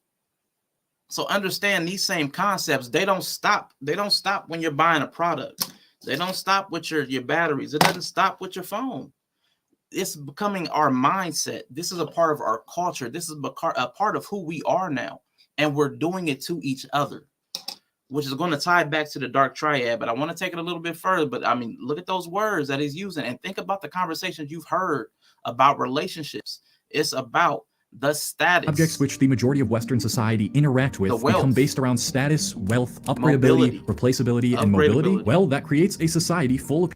So understand these same concepts. They don't stop. They don't stop when you're buying a product. They don't stop with your batteries. It doesn't stop with your phone. It's becoming our mindset. This is a part of our culture. This is a part of who we are now. And we're doing it to each other, which is going to tie back to the dark triad. But I want to take it a little bit further. But I mean, look at those words that he's using and think about the conversations you've heard about relationships. It's about the status. Objects which the majority of Western society interact with become based around status, wealth, upgradability, replaceability, and mobility. Well, that creates a society full of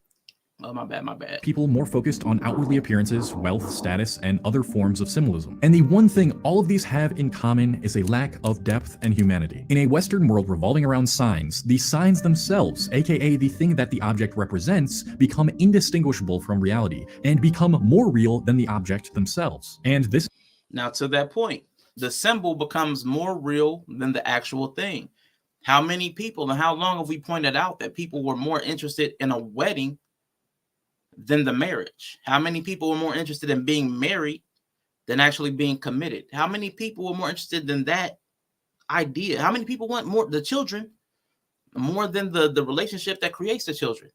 my bad. people more focused on outwardly appearances, wealth, status, and other forms of symbolism. And the one thing all of these have in common is a lack of depth and humanity. In a Western world revolving around signs, the signs themselves, aka the thing that the object represents, become indistinguishable from reality and become more real than the object themselves. And this now to that point, the symbol becomes more real than the actual thing. How many people and how long have we pointed out that people were more interested in a wedding than the marriage? How many people were more interested in being married than actually being committed? How many people were more interested in that idea? How many people want more the children more than the relationship that creates the children?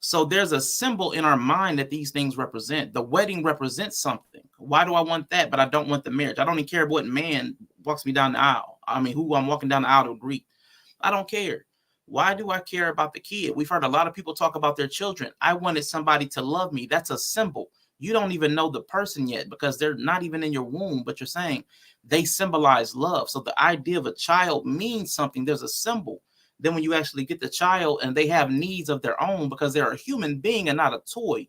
So there's a symbol in our mind that these things represent. The wedding represents something. Why do I want that, but I don't want the marriage? I don't even care what man walks me down the aisle. I mean, who I'm walking down the aisle to greet. I don't care. Why do I care about the kid? We've heard a lot of people talk about their children. I wanted somebody to love me. That's a symbol. You don't even know the person yet because they're not even in your womb, but you're saying they symbolize love. So the idea of a child means something. There's a symbol. Then when you actually get the child and they have needs of their own because they're a human being and not a toy,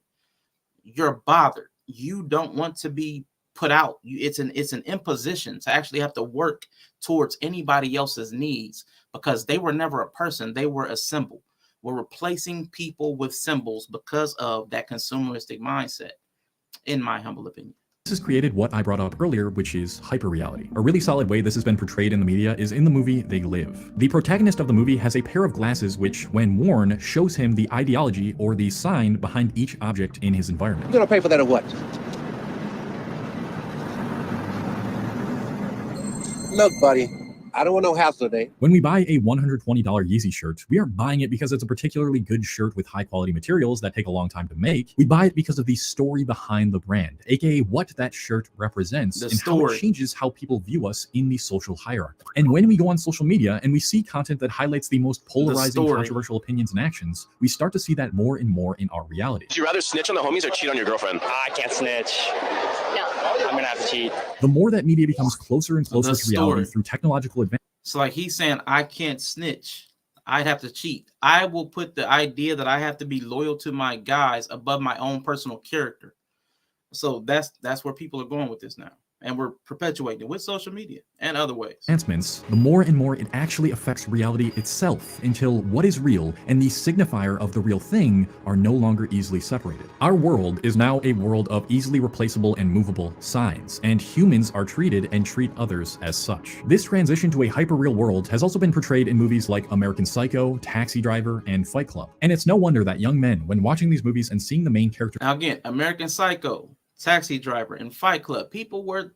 you're bothered. You don't want to be put out. It's an imposition to actually have to work towards anybody else's needs because they were never a person. They were a symbol. We're replacing people with symbols because of that consumeristic mindset, in my humble opinion. This has created what I brought up earlier, which is hyperreality. A really solid way this has been portrayed in the media is in the movie They Live. The protagonist of the movie has a pair of glasses which, when worn, shows him the ideology or the sign behind each object in his environment. You gonna pay for that or what? Look, buddy, I don't want no hassle today. When we buy a $120 Yeezy shirt, we aren't buying it because it's a particularly good shirt with high quality materials that take a long time to make. We buy it because of the story behind the brand, aka what that shirt represents and how it changes how people view us in the social hierarchy. And when we go on social media and we see content that highlights the most polarizing, controversial opinions and actions, we start to see that more and more in our reality. Would you rather snitch on the homies or cheat on your girlfriend? I can't snitch. No. I'm gonna have to cheat. The more that media becomes closer and closer to reality through technological advancement. So like he's saying, I can't snitch. I'd have to cheat. I will put the idea that I have to be loyal to my guys above my own personal character. So that's where people are going with this now. And we're perpetuating it with social media and other ways. Advancements, the more and more it actually affects reality itself, until what is real and the signifier of the real thing are no longer easily separated. Our world is now a world of easily replaceable and movable signs, and humans are treated and treat others as such. This transition to a hyper-real world has also been portrayed in movies like American Psycho, Taxi Driver, and Fight Club. And it's no wonder that young men, when watching these movies and seeing the main character— Now again, American Psycho, Taxi Driver, and Fight Club, people were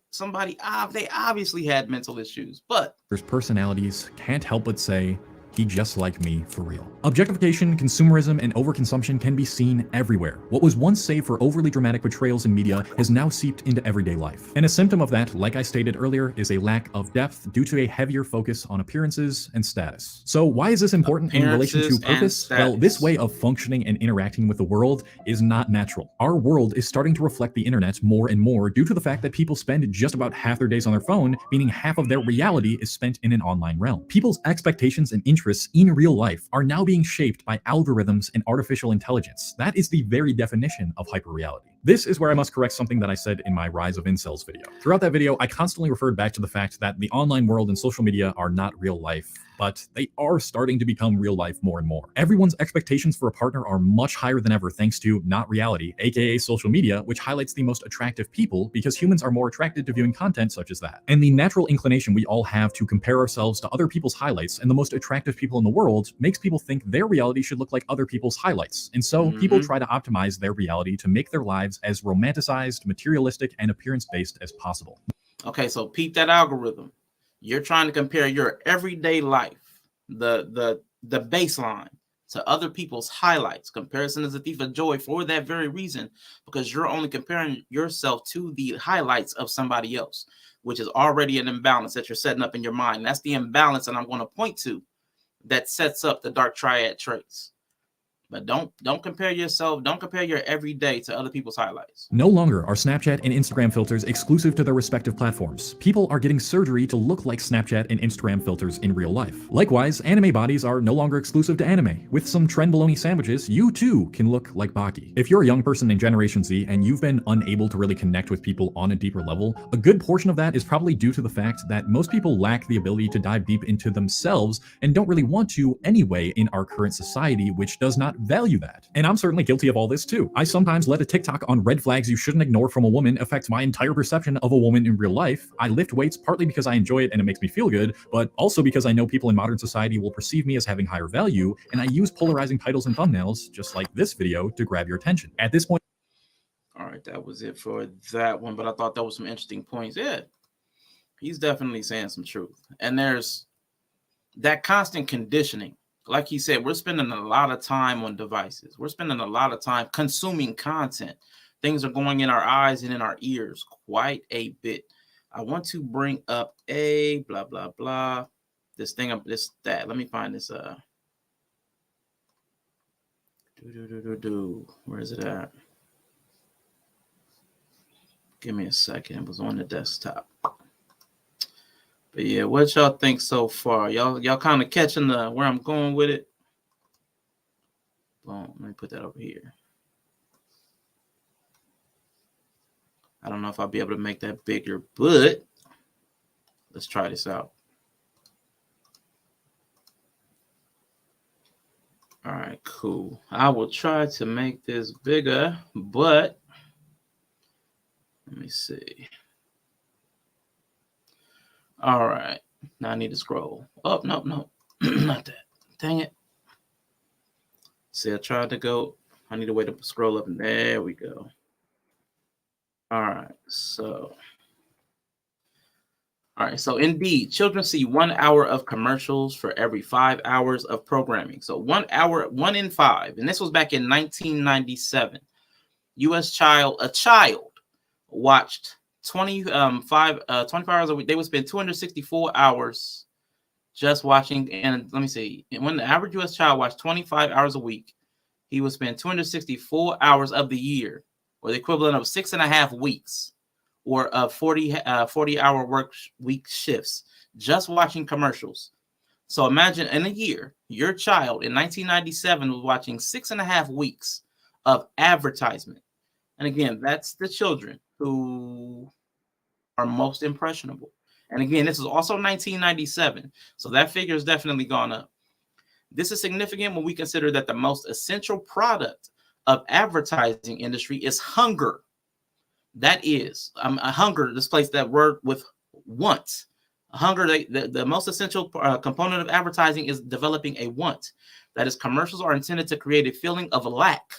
they obviously had mental issues, but personalities can't help but say, he just like me for real. Objectification, consumerism, and overconsumption can be seen everywhere. What was once saved for overly dramatic portrayals in media has now seeped into everyday life. And a symptom of that, like I stated earlier, is a lack of depth due to a heavier focus on appearances and status. So why is this important in relation to purpose? Well, this way of functioning and interacting with the world is not natural. Our world is starting to reflect the internet more and more due to the fact that people spend just about half their days on their phone, meaning half of their reality is spent in an online realm. People's expectations and interests in real life are now being shaped by algorithms and artificial intelligence. That is the very definition of hyperreality. This is where I must correct something that I said in my Rise of Incels video. Throughout that video, I constantly referred back to the fact that the online world and social media are not real life, but they are starting to become real life more and more. Everyone's expectations for a partner are much higher than ever thanks to not reality, aka social media, which highlights the most attractive people because humans are more attracted to viewing content such as that. And the natural inclination we all have to compare ourselves to other people's highlights and the most attractive people in the world makes people think their reality should look like other people's highlights. And so people try to optimize their reality to make their lives as romanticized, materialistic, and appearance-based as possible. Okay, so peep that algorithm. You're trying to compare your everyday life, the baseline, to other people's highlights. Comparison is a thief of joy for that very reason, because you're only comparing yourself to the highlights of somebody else, which is already an imbalance that you're setting up in your mind. That's the imbalance that I'm going to point to that sets up the dark triad traits. But don't compare yourself. Don't compare your everyday to other people's highlights. No longer are Snapchat and Instagram filters exclusive to their respective platforms. People are getting surgery to look like Snapchat and Instagram filters in real life. Likewise, anime bodies are no longer exclusive to anime. With some trend bologna sandwiches, you too can look like Baki. If you're a young person in Generation Z and you've been unable to really connect with people on a deeper level, a good portion of that is probably due to the fact that most people lack the ability to dive deep into themselves and don't really want to anyway in our current society, which does not value that. And I'm certainly guilty of all this too. I sometimes let a TikTok on red flags you shouldn't ignore from a woman affect my entire perception of a woman in real life. I lift weights partly because I enjoy it and it makes me feel good, but also because I know people in modern society will perceive me as having higher value, and I use polarizing titles and thumbnails, just like this video, to grab your attention. At this point— all right, that was it for that one, but I thought that was some interesting points. Yeah, he's definitely saying some truth. And there's that constant conditioning. Like he said, we're spending a lot of time on devices. We're spending a lot of time consuming content. Things are going in our eyes and in our ears quite a bit. I want to bring up a blah, blah, blah. This thing, that. Let me find this. Where is it at? Give me a second. It was on the desktop. But yeah, what y'all think so far? Y'all kind of catching where I'm going with it? Boom, let me put that over here. I don't know if I'll be able to make that bigger, but let's try this out. All right, cool. I will try to make this bigger, but let me see. All right. Now I need to scroll. Oh, no, not that. Dang it. See, I tried to go. I need a way to scroll up. And there we go. All right. So indeed, children see 1 hour of commercials for every 5 hours of programming. So 1 hour, 1 in 5. And this was back in 1997. A child watched 25 hours a week. They would spend 264 hours just watching. And let me see, when the average U.S. child watched 25 hours a week, he would spend 264 hours of the year, or the equivalent of 6.5 weeks, or 40-hour work week shifts, just watching commercials. So imagine in a year, your child in 1997 was watching 6.5 weeks of advertisement. And again, that's the children who are most impressionable. And again, this is also 1997. So that figure has definitely gone up. This is significant when we consider that the most essential product of advertising industry is hunger. That is, hunger, displays that word with want. Hunger, the most essential component of advertising is developing a want. That is, commercials are intended to create a feeling of lack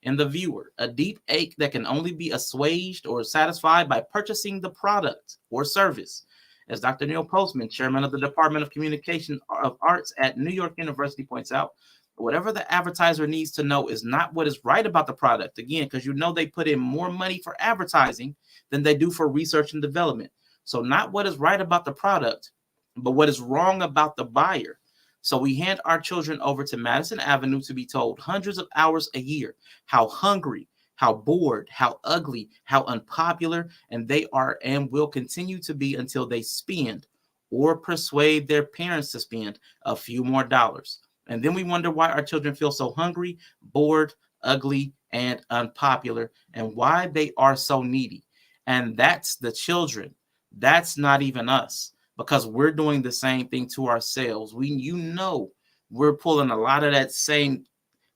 in the viewer, a deep ache that can only be assuaged or satisfied by purchasing the product or service. As Dr. Neil Postman, chairman of the Department of Communication of Arts at New York University, points out, whatever the advertiser needs to know is not what is right about the product. Again, because they put in more money for advertising than they do for research and development. So not what is right about the product, but what is wrong about the buyer. So we hand our children over to Madison Avenue to be told hundreds of hours a year how hungry, how bored, how ugly, how unpopular, and they are and will continue to be until they spend or persuade their parents to spend a few more dollars. And then we wonder why our children feel so hungry, bored, ugly, and unpopular, and why they are so needy. And that's the children. That's not even us, because we're doing the same thing to ourselves. We're pulling a lot of that same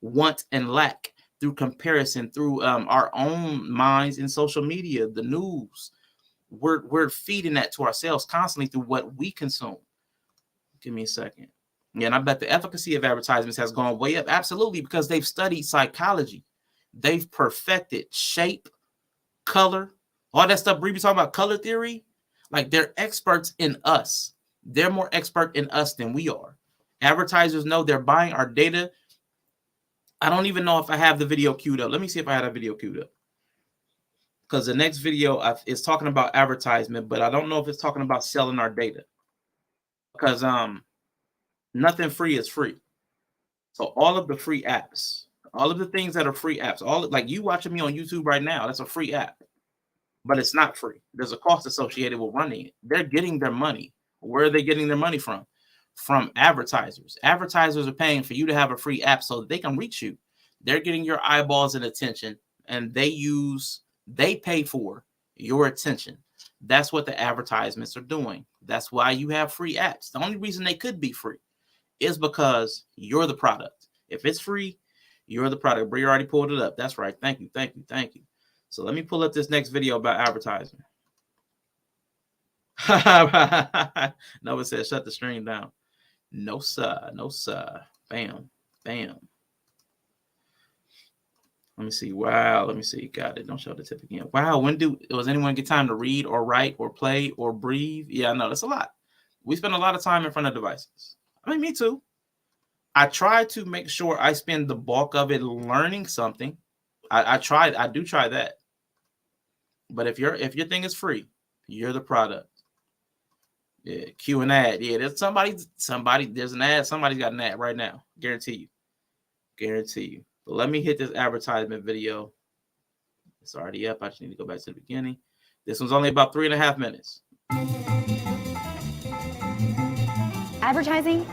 want and lack through comparison, through our own minds in social media, the news. We're feeding that to ourselves constantly through what we consume. Give me a second. Yeah, and I bet the efficacy of advertisements has gone way up. Absolutely, because they've studied psychology. They've perfected shape, color, all that stuff. Bree be talking about color theory. Like, they're experts in us. They're more expert in us than we are. Advertisers know they're buying our data. I don't even know if I have the video queued up. Let me see if I had a video queued up. Because the next video is talking about advertisement, but I don't know if it's talking about selling our data. Because nothing free is free. So all of the free apps, all of the things that are free apps, like you watching me on YouTube right now, that's a free app. But it's not free. There's a cost associated with running it. They're getting their money. Where are they getting their money from? From advertisers. Advertisers are paying for you to have a free app so that they can reach you. They're getting your eyeballs and attention, and they pay for your attention. That's what the advertisements are doing. That's why you have free apps. The only reason they could be free is because you're the product. If it's free, you're the product. Bree already pulled it up. That's right. Thank you. So let me pull up this next video about advertising. No, it says shut the stream down. No, sir. Bam. Let me see. Wow. Let me see. Got it. Don't show the tip again. Wow. Was anyone get time to read or write or play or breathe? Yeah, no, that's a lot. We spend a lot of time in front of devices. I mean, me too. I try to make sure I spend the bulk of it learning something. I do try that. But if your thing is free, you're the product. Yeah, cue an ad. Yeah, there's somebody, there's an ad. Somebody's got an ad right now. Guarantee you. But let me hit this advertisement video. It's already up. I just need to go back to the beginning. This one's only about 3.5 minutes. Advertising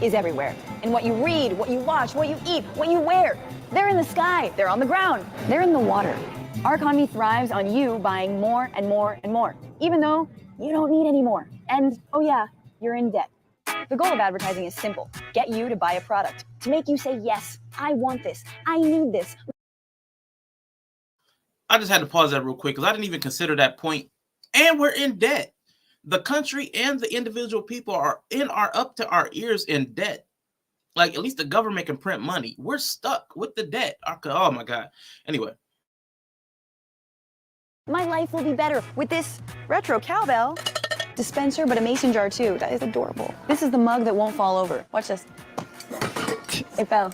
is everywhere. In what you read, what you watch, what you eat, what you wear. They're in the sky. They're on the ground. They're in the water. Our economy thrives on you buying more and more and more, even though you don't need any more. And, oh yeah, you're in debt. The goal of advertising is simple. Get you to buy a product, to make you say, yes, I want this, I need this. I just had to pause that real quick because I didn't even consider that point. And we're in debt. The country and the individual people are up to our ears in debt. Like, at least the government can print money. We're stuck with the debt. Oh my God. Anyway. My life will be better with this retro cowbell dispenser, but a mason jar too. That is adorable. This is the mug that won't fall over. Watch this. It fell.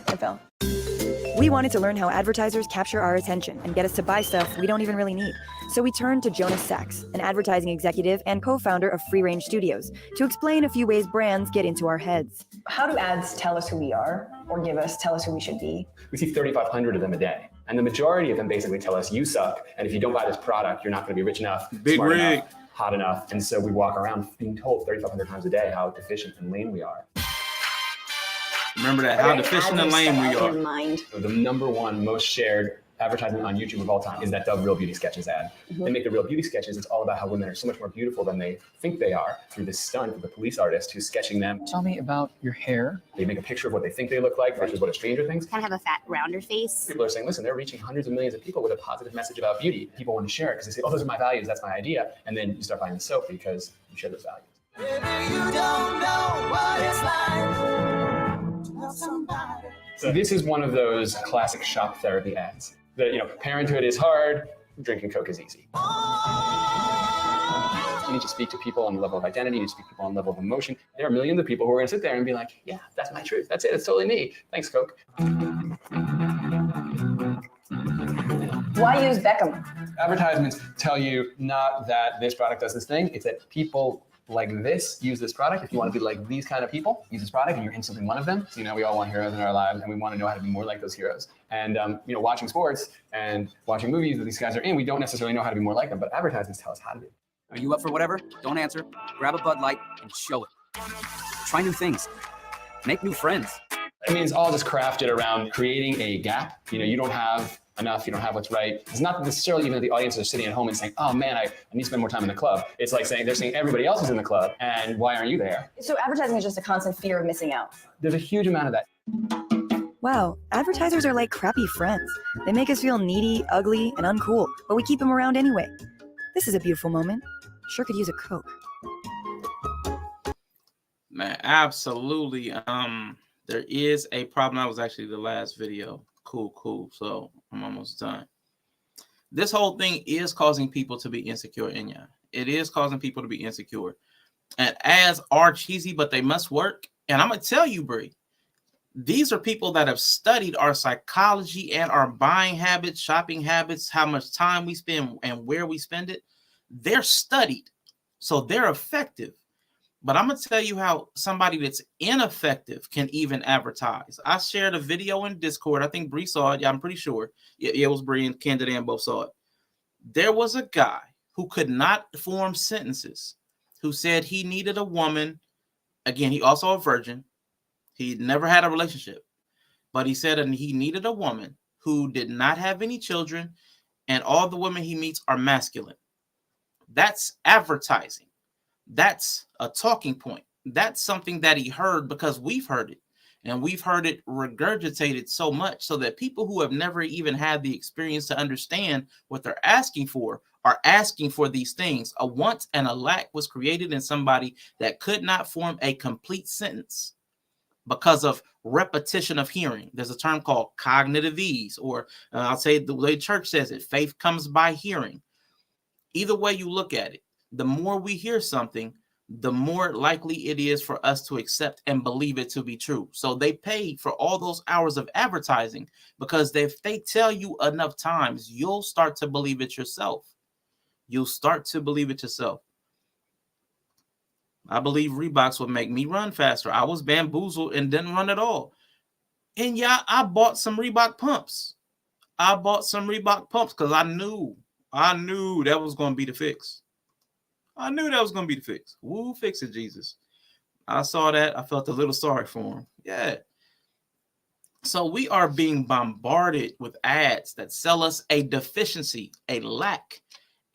We wanted to learn how advertisers capture our attention and get us to buy stuff we don't even really need. So we turned to Jonas Sachs, an advertising executive and co-founder of Free Range Studios, to explain a few ways brands get into our heads. How do ads tell us who we are or tell us who we should be? We see 3,500 of them a day. And the majority of them basically tell us you suck. And if you don't buy this product, you're not going to be rich enough, smart enough, hot enough. And so we walk around being told 3,500 times a day how deficient and lame we are. Remember that, how deficient and lame we are. The number one most shared advertisement on YouTube of all time is that Dove Real Beauty Sketches ad. They make the Real Beauty Sketches. It's all about how women are so much more beautiful than they think they are through this stunt of the police artist who's sketching them. Tell me about your hair. They make a picture of what they think they look like versus what a stranger thinks. Kind of have a fat, rounder face. People are saying, listen, they're reaching hundreds of millions of people with a positive message about beauty. People want to share it because they say, oh, those are my values. That's my idea. And then you start buying the soap because you share those values. Baby, you don't know what it's like to love somebody. So this is one of those classic shop therapy ads. That, parenthood is hard, drinking Coke is easy. You need to speak to people on the level of identity, you need to speak to people on the level of emotion. There are millions of people who are going to sit there and be like, yeah, that's my truth. That's it. It's totally me. Thanks, Coke. Why use Beckham? Advertisements tell you not that this product does this thing, it's that people like this use this product. If you want to be like these kind of people, use this product and you're instantly one of them. So, we all want heroes in our lives and we want to know how to be more like those heroes. And, watching sports and watching movies that these guys are in, we don't necessarily know how to be more like them, but advertisements tell us how to be. Are you up for whatever? Don't answer. Grab a Bud Light and show it. Try new things. Make new friends. I mean, it's all just crafted around creating a gap. You don't have enough, you don't have what's right. It's not necessarily even that the audience are sitting at home and saying, oh man, I need to spend more time in the club. It's like they're saying everybody else is in the club and why aren't you there? So advertising is just a constant fear of missing out. There's a huge amount of that. Wow, advertisers are like crappy friends. They make us feel needy, ugly, and uncool, but we keep them around anyway. This is a beautiful moment. Sure could use a Coke. Man, absolutely. There is a problem. That was actually the last video. Cool. So I'm almost done. This whole thing is causing people to be insecure in ya. It is causing people to be insecure. And ads are cheesy, but they must work. And I'm going to tell you, Bree, these are people that have studied our psychology and our buying habits, shopping habits, how much time we spend and where we spend it. They're studied, so they're effective. But I'm going to tell you how somebody that's ineffective can even advertise. I shared a video in Discord. I think Bree saw it. Yeah, I'm pretty sure. It was Bree and Candida and both saw it. There was a guy who could not form sentences, who said he needed a woman. Again, he also a virgin. He never had a relationship. But he said he needed a woman who did not have any children, and all the women he meets are masculine. That's advertising. That's a talking point. That's something that he heard because we've heard it. And we've heard it regurgitated so much so that people who have never even had the experience to understand what they're asking for are asking for these things. A want and a lack was created in somebody that could not form a complete sentence because of repetition of hearing. There's a term called cognitive ease, or I'll say the way church says it, faith comes by hearing. Either way you look at it, the more we hear something, the more likely it is for us to accept and believe it to be true. So they pay for all those hours of advertising because if they tell you enough times, you'll start to believe it yourself. You'll start to believe it yourself. I believe Reeboks would make me run faster. I was bamboozled and didn't run at all. And yeah, I bought some Reebok pumps. Because I knew that was going to be the fix. Woo, fix it, Jesus. I saw that. I felt a little sorry for him. Yeah. So we are being bombarded with ads that sell us a deficiency, a lack,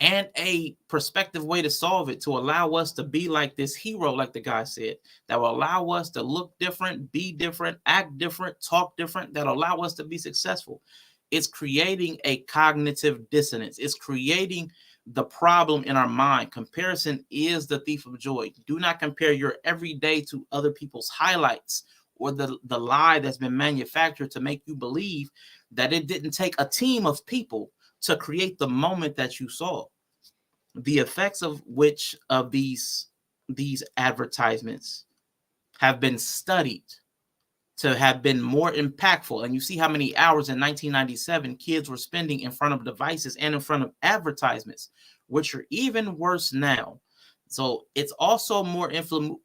and a prospective way to solve it, to allow us to be like this hero, like the guy said, that will allow us to look different, be different, act different, talk different, that allow us to be successful. It's creating a cognitive dissonance. It's creating the problem in our mind. Comparison is the thief of joy. Do not compare your everyday to other people's highlights or the lie that's been manufactured to make you believe that it didn't take a team of people to create the moment that you saw. The effects of which of these advertisements have been studied to have been more impactful. And you see how many hours in 1997 kids were spending in front of devices and in front of advertisements, which are even worse now. So it's also more influential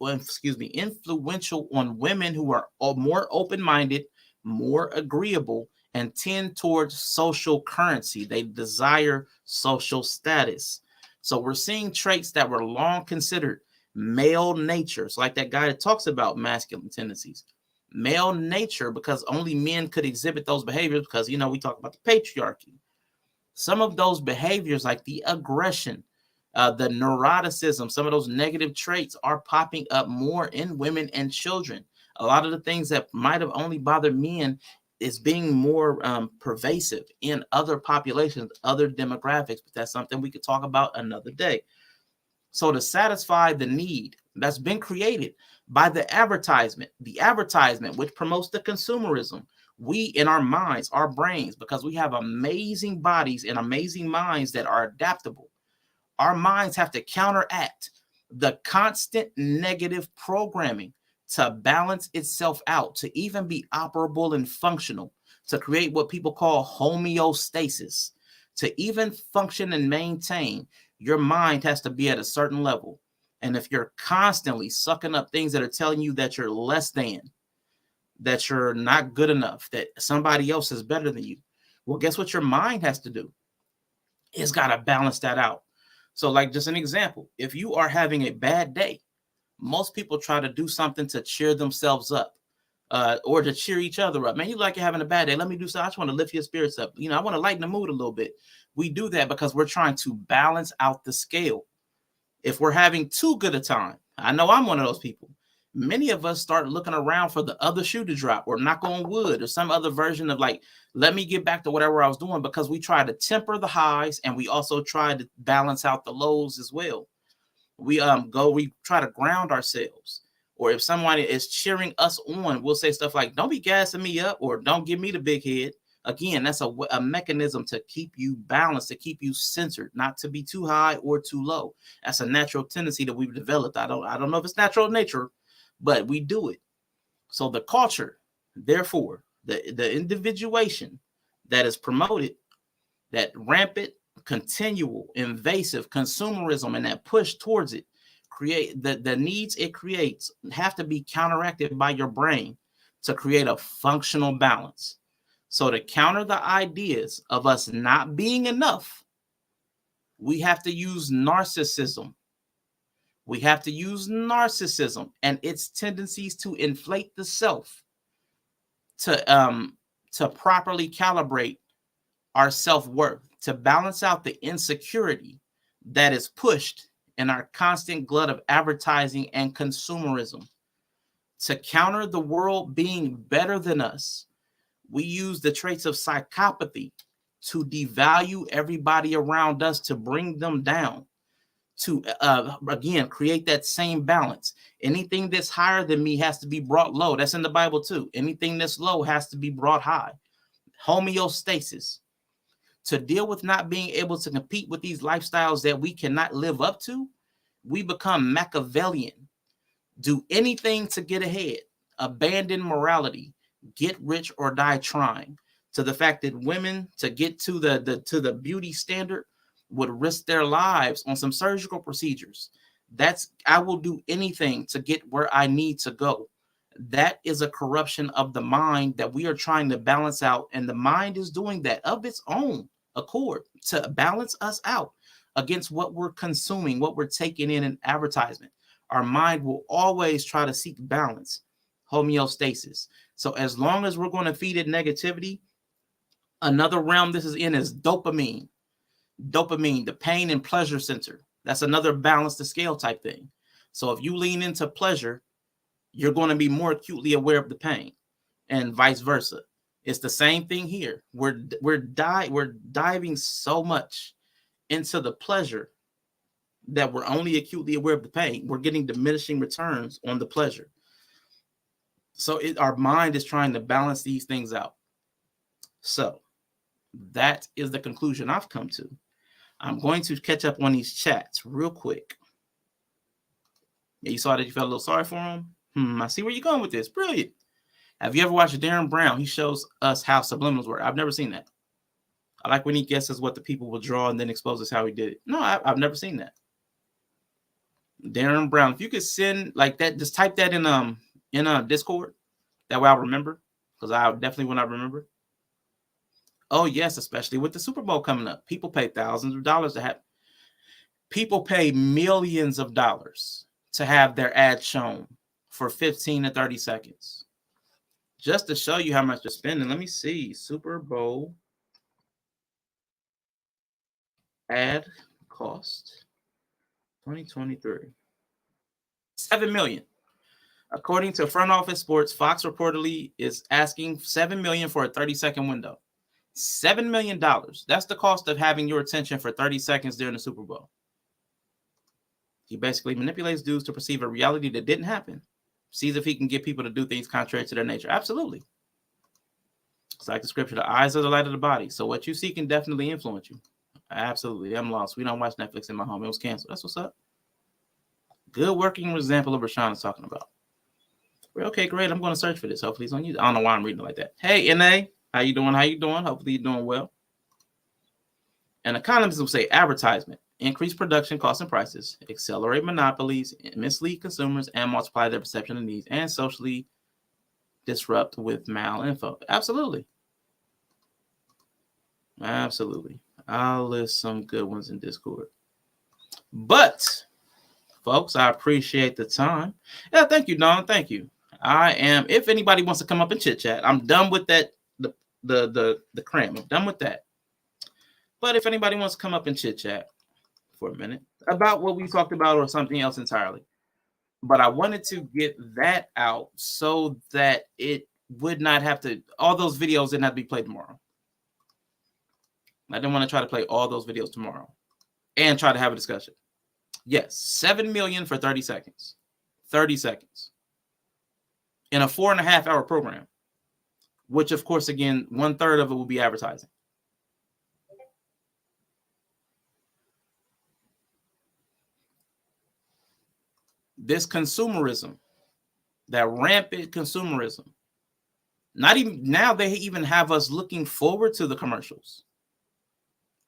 on women who are more open-minded, more agreeable, and tend towards social currency. They desire social status. So we're seeing traits that were long considered male natures, like that guy that talks about masculine tendencies. Male nature, because only men could exhibit those behaviors, because, you know, we talk about the patriarchy. Some of those behaviors, like the aggression, the neuroticism, some of those negative traits are popping up more in women and children. A lot of the things that might have only bothered men is being more pervasive in other populations, other demographics, but that's something we could talk about another day. So to satisfy the need that's been created by the advertisement which promotes the consumerism, we in our minds, our brains, because we have amazing bodies and amazing minds that are adaptable, our minds have to counteract the constant negative programming to balance itself out, to even be operable and functional, to create what people call homeostasis, to even function and maintain. Your mind has to be at a certain level. And if you're constantly sucking up things that are telling you that you're less than, that you're not good enough, that somebody else is better than you, well, guess what your mind has to do? It's got to balance that out. So, like, just an example, if you are having a bad day, most people try to do something to cheer themselves up, or to cheer each other up. Man, you like you're having a bad day. Let me do something. I just want to lift your spirits up. You know, I want to lighten the mood a little bit. We do that because we're trying to balance out the scale. If we're having too good a time, I know I'm one of those people. Many of us start looking around for the other shoe to drop, or knock on wood, or some other version of, like, let me get back to whatever I was doing, because we try to temper the highs and we also try to balance out the lows as well. We try to ground ourselves. Or if somebody is cheering us on, we'll say stuff like, don't be gassing me up, or don't give me the big head. Again, that's a mechanism to keep you balanced, to keep you centered, not to be too high or too low. That's a natural tendency that we've developed. I don't know if it's natural nature, but we do it. So the culture, therefore, the individuation that is promoted, that rampant, continual, invasive consumerism, and that push towards it, create the needs it creates have to be counteracted by your brain to create a functional balance. So to counter the ideas of us not being enough, we have to use narcissism. We have to use narcissism and its tendencies to inflate the self, to properly calibrate our self-worth, to balance out the insecurity that is pushed in our constant glut of advertising and consumerism. To counter the world being better than us, we use the traits of psychopathy to devalue everybody around us, to bring them down, to again create that same balance. Anything that's higher than me has to be brought low. That's in the Bible too. Anything that's low has to be brought high. Homeostasis. To deal with not being able to compete with these lifestyles that we cannot live up to, we become Machiavellian. Do anything to get ahead. Abandon morality. Get rich or die trying. To the fact that women, to get to the beauty standard, would risk their lives on some surgical procedures. That's, I will do anything to get where I need to go. That is a corruption of the mind that we are trying to balance out, and the mind is doing that of its own accord to balance us out against what we're consuming, what we're taking in advertisement. Our mind will always try to seek balance, homeostasis. So as long as we're going to feed it negativity, another realm this is in is dopamine. Dopamine, the pain and pleasure center. That's another balance the scale type thing. So if you lean into pleasure, you're going to be more acutely aware of the pain, and vice versa. It's the same thing here. We're diving so much into the pleasure that we're only acutely aware of the pain. We're getting diminishing returns on the pleasure. So our mind is trying to balance these things out. So that is the conclusion I've come to. I'm going to catch up on these chats real quick. Yeah, you saw that you felt a little sorry for him? I see where you're going with this. Brilliant. Have you ever watched Darren Brown? He shows us how subliminals work. I've never seen that. I like when he guesses what the people will draw and then exposes how he did it. No, I've never seen that. Darren Brown. If you could send like that, just type that in Discord. That way I'll remember, because I definitely will not remember. Oh yes, especially with the Super Bowl coming up. People pay thousands of dollars to have People pay millions of dollars to have their ad shown for 15 to 30 seconds. Just to show you how much they're spending. Let me see. Super Bowl ad cost 2023. $7 million. According to Front Office Sports, Fox reportedly is asking $7 million for a 30-second window. $7 million. That's the cost of having your attention for 30 seconds during the Super Bowl. He basically manipulates dudes to perceive a reality that didn't happen. Sees if he can get people to do things contrary to their nature. Absolutely. It's like the scripture, the eyes are the light of the body. So what you see can definitely influence you. Absolutely. I'm lost. We don't watch Netflix in my home. It was canceled. That's what's up. Good working example of what Rashawn is talking about. Okay, great. I'm going to search for this. Hopefully it's on you. I don't know why I'm reading it like that. Hey, NA. How you doing? How you doing? Hopefully you're doing well. And economists will say advertisement, increase production costs and prices, accelerate monopolies, mislead consumers, and multiply their perception of needs, and socially disrupt with malinfo. Absolutely. Absolutely. I'll list some good ones in Discord. But, folks, I appreciate the time. Yeah, thank you, Don. Thank you. If anybody wants to come up and chit chat, I'm done with that, the cram. I'm done with that. But if anybody wants to come up and chit chat for a minute about what we talked about or something else entirely, but I wanted to get that out so that it would not have to, all those videos didn't have to be played tomorrow. I didn't want to try to play all those videos tomorrow and try to have a discussion. Yes, $7 million for 30 seconds. 30 seconds. In a 4.5-hour program, which of course, again, 1/3 of it will be advertising. This consumerism, that rampant consumerism, not even now, they even have us looking forward to the commercials.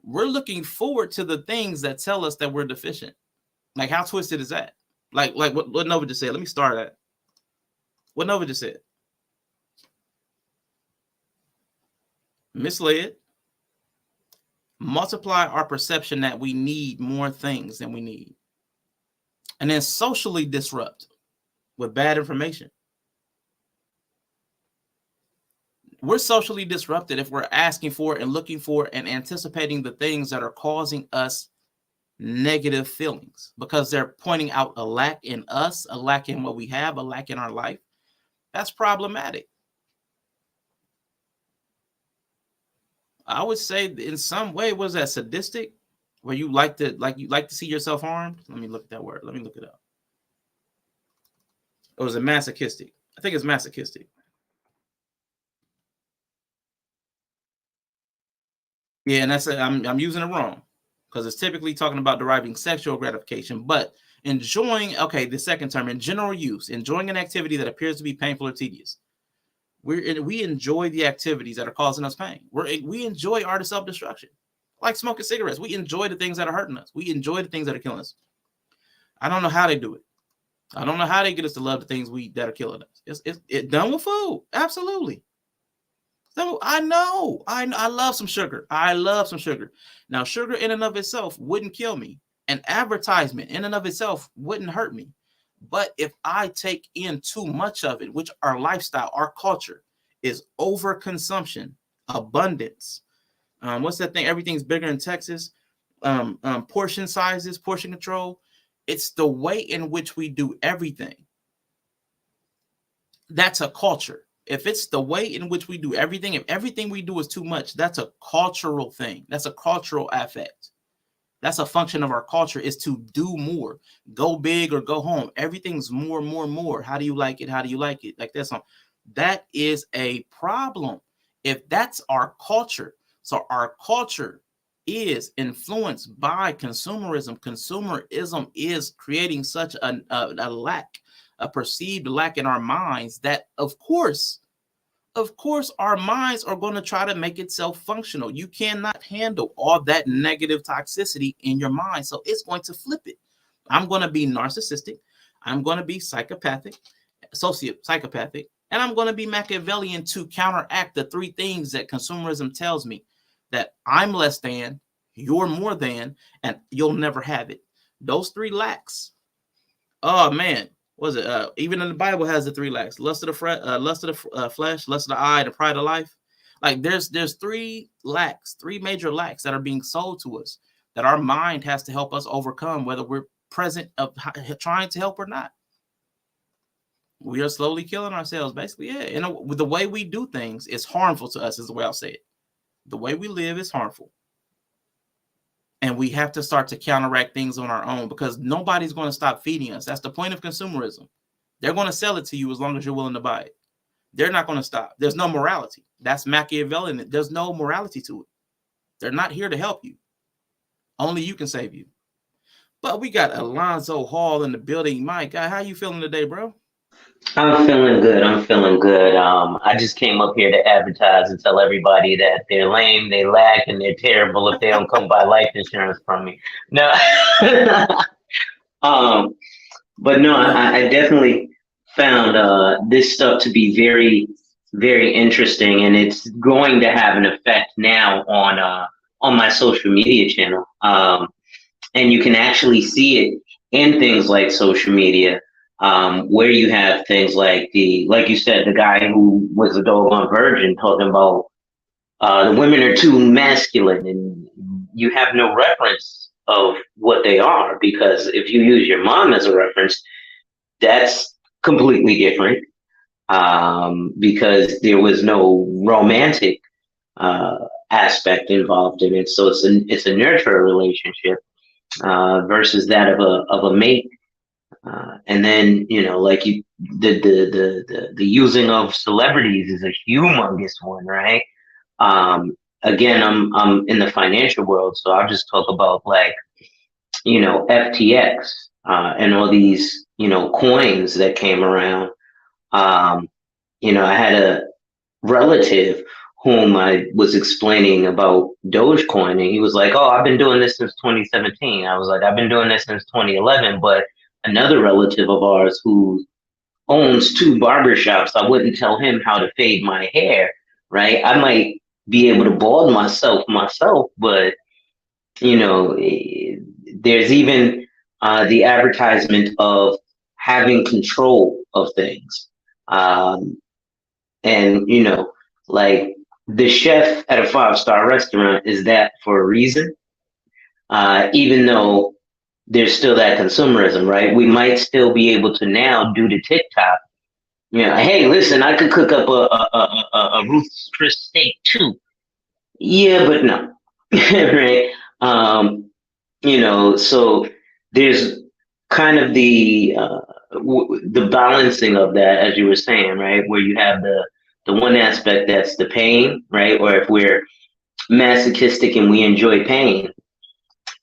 We're looking forward to the things that tell us that we're deficient. Like, how twisted is that? Like what Nova just said. Let me start at what Nova just said. Misled. Multiply our perception that we need more things than we need. And then socially disrupt with bad information. We're socially disrupted if we're asking for and looking for and anticipating the things that are causing us negative feelings because they're pointing out a lack in us, a lack in what we have, a lack in our life. That's problematic. I would say in some way, was that sadistic? Where you like to see yourself harmed? Let me look at that word. Let me look it up. Or was it masochistic? I think it's masochistic. Yeah, and that's I'm using it wrong because it's typically talking about deriving sexual gratification, but enjoying, okay, the second term, in general use, enjoying an activity that appears to be painful or tedious. We enjoy the activities that are causing us pain. We enjoy art of self-destruction. Like smoking cigarettes. We enjoy the things that are hurting us. We enjoy the things that are killing us. I don't know how they do it. I don't know how they get us to love the things that are killing us. It's done with food. Absolutely. So I know. I love some sugar. I love some sugar. Now, sugar in and of itself wouldn't kill me. An advertisement in and of itself wouldn't hurt me. But if I take in too much of it, which our lifestyle, our culture is overconsumption, abundance. What's that thing? Everything's bigger in Texas. Portion sizes, portion control. It's the way in which we do everything. That's a culture. If it's the way in which we do everything, if everything we do is too much, that's a cultural thing. That's a cultural affect. That's a function of our culture, is to do more, go big or go home. Everything's more, more, more. How do you like it? How do you like it? Like that's that is a problem. If that's our culture, so our culture is influenced by consumerism. Consumerism is creating such a lack, a perceived lack in our minds that, of course, our minds are going to try to make itself functional. You cannot handle all that negative toxicity in your mind. So it's going to flip it. I'm going to be narcissistic. I'm going to be psychopathic, psychopathic, and I'm going to be Machiavellian to counteract the three things that consumerism tells me, that I'm less than, you're more than, and you'll never have it. Those 3 lacks. Oh man, was it? Even in the Bible has the 3 lacks: lust of the flesh, lust of the eye, and the pride of life. Like there's 3 lacks, 3 major lacks that are being sold to us that our mind has to help us overcome, whether we're present of trying to help or not. We are slowly killing ourselves, basically. Yeah, and the way we do things is harmful to us, is the way I'll say it. The way we live is harmful. And we have to start to counteract things on our own, because nobody's going to stop feeding us. That's the point of consumerism. They're going to sell it to you as long as you're willing to buy it. They're not going to stop. There's no morality. That's Machiavellian. There's no morality to it. They're not here to help you. Only you can save you. But we got Alonzo Hall in the building. My God, how you feeling today, bro? I'm feeling good. I just came up here to advertise and tell everybody that they're lame, they lack, and they're terrible if they don't come buy life insurance from me. No, but no, I definitely found this stuff to be very, very interesting, and it's going to have an effect now on my social media channel. And you can actually see it in things like social media. Where you have things like like you said, the guy who was a doggone virgin talking about the women are too masculine, and you have no reference of what they are, because if you use your mom as a reference, that's completely different, because there was no romantic aspect involved in it. So it's a nurture relationship versus that of a mate. And then, like the using of celebrities is a humongous one, right? Again, I'm in the financial world, so I'll just talk about FTX and all these coins that came around. I had a relative whom I was explaining about Dogecoin, and he was like, "Oh, I've been doing this since 2017." I was like, "I've been doing this since 2011," but another relative of ours who owns 2 barbershops, I wouldn't tell him how to fade my hair, right? I might be able to bald myself, but there's even the advertisement of having control of things. And like the chef at a 5-star restaurant is that for a reason, even though there's still that consumerism, right? We might still be able to now do the TikTok. Hey, listen, I could cook up a Ruth's Chris steak too. Yeah, but no, right? So there's kind of the balancing of that, as you were saying, right? Where you have the one aspect that's the pain, right? Or if we're masochistic and we enjoy pain,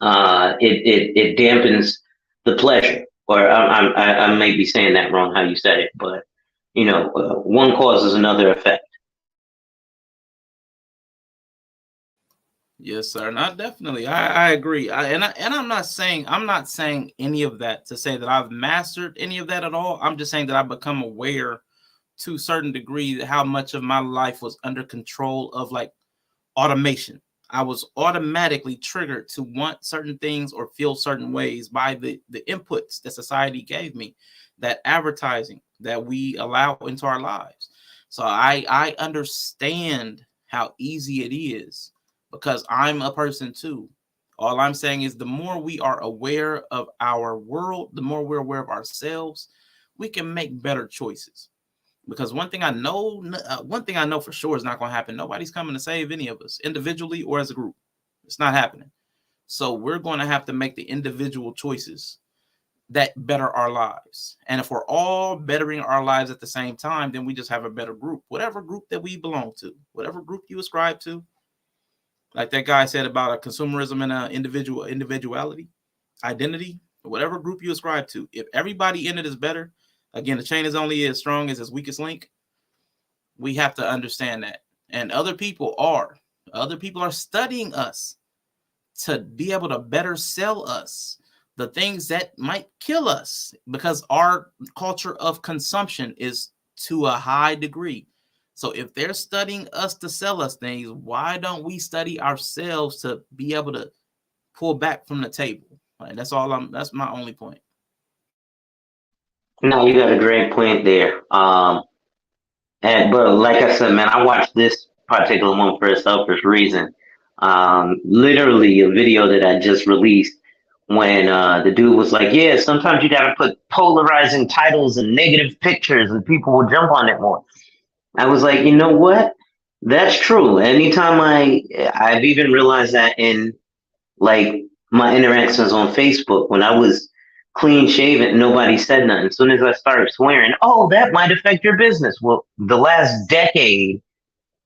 it dampens the pleasure. Or I may be saying that wrong how you said it, but one causes another effect. Yes, sir. Not definitely. I agree. I'm not saying any of that to say that I've mastered any of that at all. I'm just saying that I've become aware to a certain degree that how much of my life was under control of like automation. I was automatically triggered to want certain things or feel certain ways by the inputs that society gave me, that advertising that we allow into our lives. So I understand how easy it is, because I'm a person too. All I'm saying is the more we are aware of our world, the more we're aware of ourselves, we can make better choices. Because one thing I know for sure is not going to happen. Nobody's coming to save any of us individually or as a group. It's not happening. So we're going to have to make the individual choices that better our lives. And if we're all bettering our lives at the same time, then we just have a better group, whatever group that we belong to, whatever group you ascribe to. Like that guy said about a consumerism and individuality, identity, whatever group you ascribe to. If everybody in it is better, again, the chain is only as strong as its weakest link. We have to understand that. And other people are studying us to be able to better sell us the things that might kill us, because our culture of consumption is to a high degree. So if they're studying us to sell us things, why don't we study ourselves to be able to pull back from the table? Like, that's my only point. No, you got a great point there. But like I said, man, I watched this particular one for a selfish reason. Literally a video that I just released when the dude was like, "Yeah, sometimes you gotta put polarizing titles and negative pictures, and people will jump on it more." I was like, you know what? That's true. Anytime I've even realized that in like my interactions on Facebook when I was clean shaven, nobody said nothing. As soon as I started swearing, oh, that might affect your business. Well, the last decade,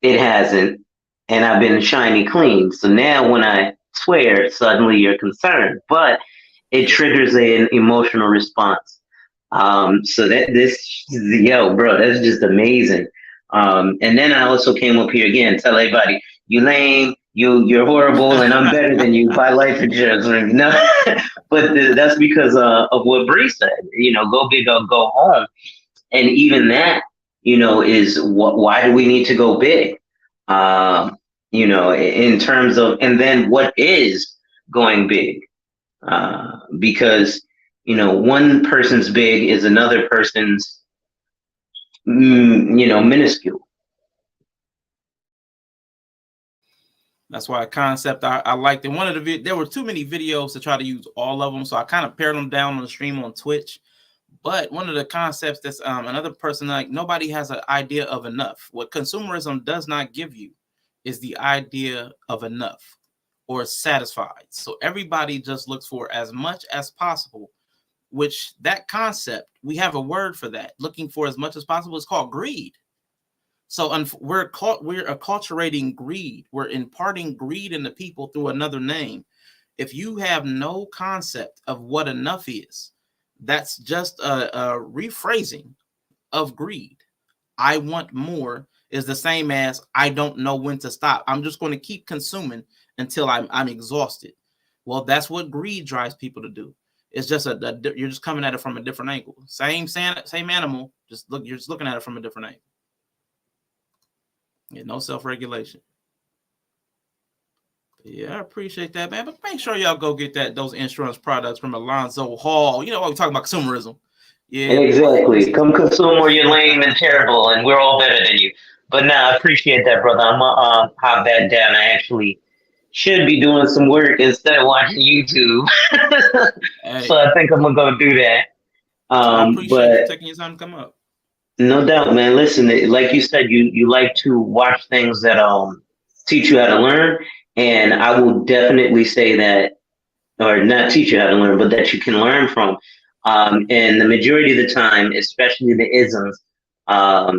it hasn't, and I've been shiny clean. So now when I swear, suddenly you're concerned, but it triggers an emotional response. So yo, bro, that's just amazing. And then I also came up here again, tell everybody, you lame, you're horrible, and I'm better than you. Buy life insurance. No, but that's because of what Bree said. You know, go big or go home, and even that, you know, is what. Why do we need to go big? You know, in terms of, and then what is going big? Because you know, one person's big is another person's, you know, minuscule. That's why a concept I liked. And one of there were too many videos to try to use all of them, so I kind of pared them down on the stream on Twitch. But one of the concepts that's another person, like, nobody has an idea of enough. What consumerism does not give you is the idea of enough or satisfied. So everybody just looks for as much as possible, which that concept, we have a word for that. Looking for as much as possible is called greed. So we're acculturating greed. We're imparting greed into people through another name. If you have no concept of what enough is, that's just a rephrasing of greed. I want more is the same as I don't know when to stop. I'm just going to keep consuming until I'm exhausted. Well, that's what greed drives people to do. It's just you're just coming at it from a different angle. Same animal, you're just looking at it from a different angle. Yeah, no self-regulation. Yeah, I appreciate that, man. But make sure y'all go get those insurance products from Alonzo Hall. You know what we're talking about, consumerism. Yeah, exactly. Come consume or you're lame and terrible, and we're all better than you. But now I appreciate that, brother. I'm gonna hop that down. I actually should be doing some work instead of watching YouTube. So I think I'm gonna go do that. I appreciate you taking your time to come up. No doubt, man. Listen, like you said, you like to watch things that teach you how to learn, and I will definitely say that, or not teach you how to learn, but that you can learn from. And the majority of the time, especially the isms,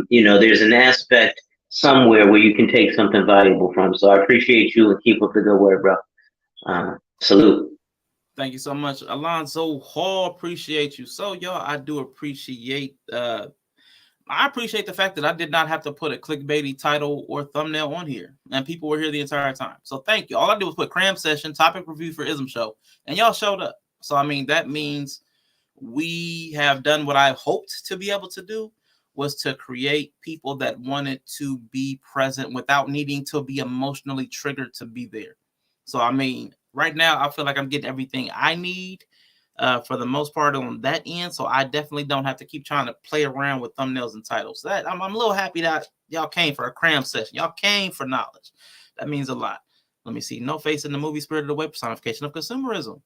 you know, there's an aspect somewhere where you can take something valuable from. So I appreciate you and keep up the good work, bro. Salute. Thank you so much, Alonzo Hall. Appreciate you. So, y'all, I do appreciate I appreciate the fact that I did not have to put a clickbaity title or thumbnail on here, and people were here the entire time. So thank you. All I did was put Cram session, topic review for Ism show, and y'all showed up. So, I mean, that means we have done what I hoped to be able to do, was to create people that wanted to be present without needing to be emotionally triggered to be there. So, I mean, right now, I feel like I'm getting everything I need for the most part on that end. So I definitely don't have to keep trying to play around with thumbnails and titles. That I'm a little happy that y'all came for a Cram session. Y'all came for knowledge. That means a lot. Let me see. No Face in the movie Spirited Away, personification of consumerism.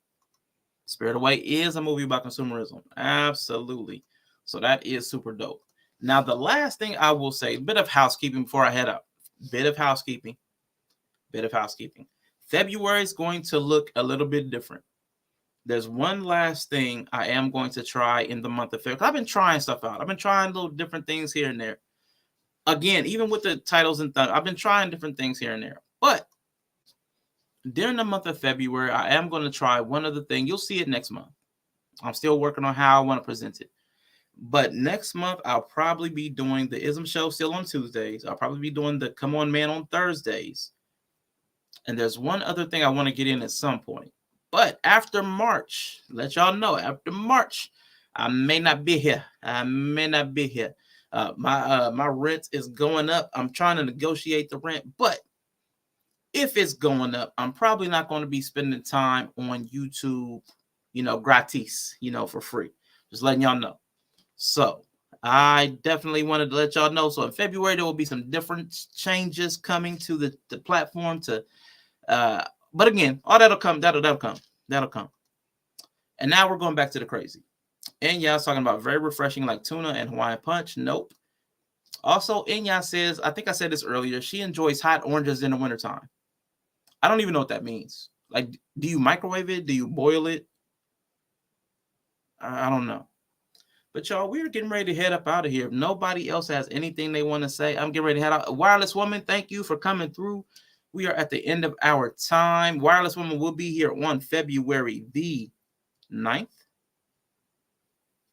Spirited Away is a movie about consumerism. Absolutely. So that is super dope. Now, the last thing I will say, a bit of housekeeping before I head up. Bit of housekeeping. February is going to look a little bit different. There's one last thing I am going to try in the month of February. I've been trying stuff out. I've been trying little different things here and there. Again, even with the titles and I've been trying different things here and there. But during the month of February, I am going to try one other thing. You'll see it next month. I'm still working on how I want to present it. But next month, I'll probably be doing the Ism show still on Tuesdays. I'll probably be doing the Come On Man on Thursdays. And there's one other thing I want to get in at some point. But after March, let y'all know, after March, I may not be here. My rent is going up. I'm trying to negotiate the rent. But if it's going up, I'm probably not going to be spending time on YouTube gratis, for free. Just letting y'all know. So I definitely wanted to let y'all know. So in February, there will be some different changes coming to the platform but again, all that'll come. That'll come. And now we're going back to the crazy. And y'all's talking about very refreshing like tuna and Hawaiian punch. Nope. Also, Inya says, I think I said this earlier, she enjoys hot oranges in the wintertime. I don't even know what that means. Like, do you microwave it? Do you boil it? I don't know. But y'all, we're getting ready to head up out of here. If nobody else has anything they want to say, I'm getting ready to head out. Wireless Woman, thank you for coming through. We are at the end of our time. Wireless Woman will be here on February the 9th.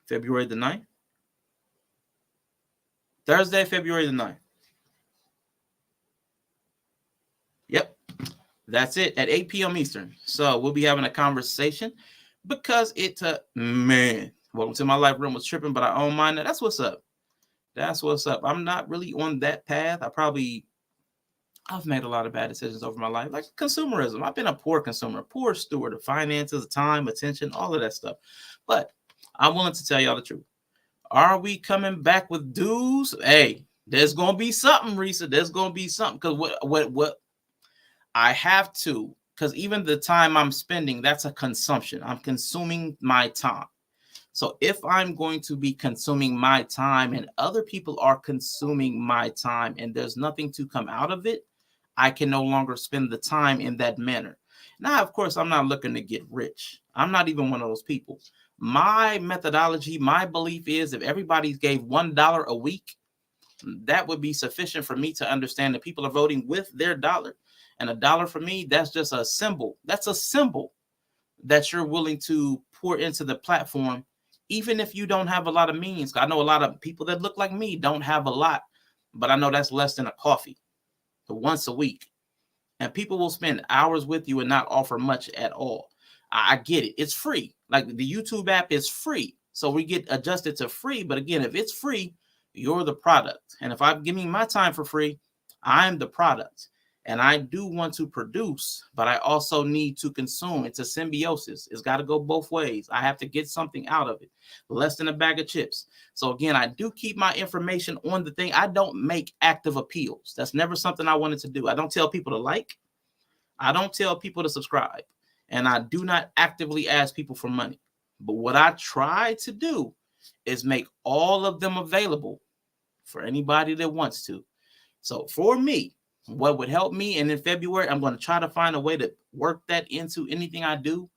February the 9th. Thursday, February the 9th. Yep. That's it at 8 p.m. Eastern. So we'll be having a conversation because welcome to my life room was tripping, but I own mine. That's what's up. That's what's up. I'm not really on that path. I've made a lot of bad decisions over my life, like consumerism. I've been a poor consumer, poor steward of finances, time, attention, all of that stuff. But I'm willing to tell y'all the truth. Are we coming back with dues? Hey, there's gonna be something, Risa. There's gonna be something because what I have to, because even the time I'm spending, that's a consumption. I'm consuming my time. So if I'm going to be consuming my time and other people are consuming my time and there's nothing to come out of it, I can no longer spend the time in that manner. Now, of course, I'm not looking to get rich. I'm not even one of those people. My methodology, my belief is if everybody gave $1 a week, that would be sufficient for me to understand that people are voting with their dollar. And $1 for me, that's just a symbol. That's a symbol that you're willing to pour into the platform, even if you don't have a lot of means. I know a lot of people that look like me don't have a lot, but I know that's less than a coffee once a week. And people will spend hours with you and not offer much at all. I get it. It's free. Like the YouTube app is free. So we get adjusted to free. But again, if it's free, you're the product. And if I'm giving my time for free, I'm the product. And I do want to produce, but I also need to consume. It's a symbiosis. It's got to go both ways. I have to get something out of it. Less than a bag of chips. So again, I do keep my information on the thing. I don't make active appeals. That's never something I wanted to do. I don't tell people to like. I don't tell people to subscribe. And I do not actively ask people for money. But what I try to do is make all of them available for anybody that wants to. So for me, what would help me, and in February, I'm going to try to find a way to work that into anything I do.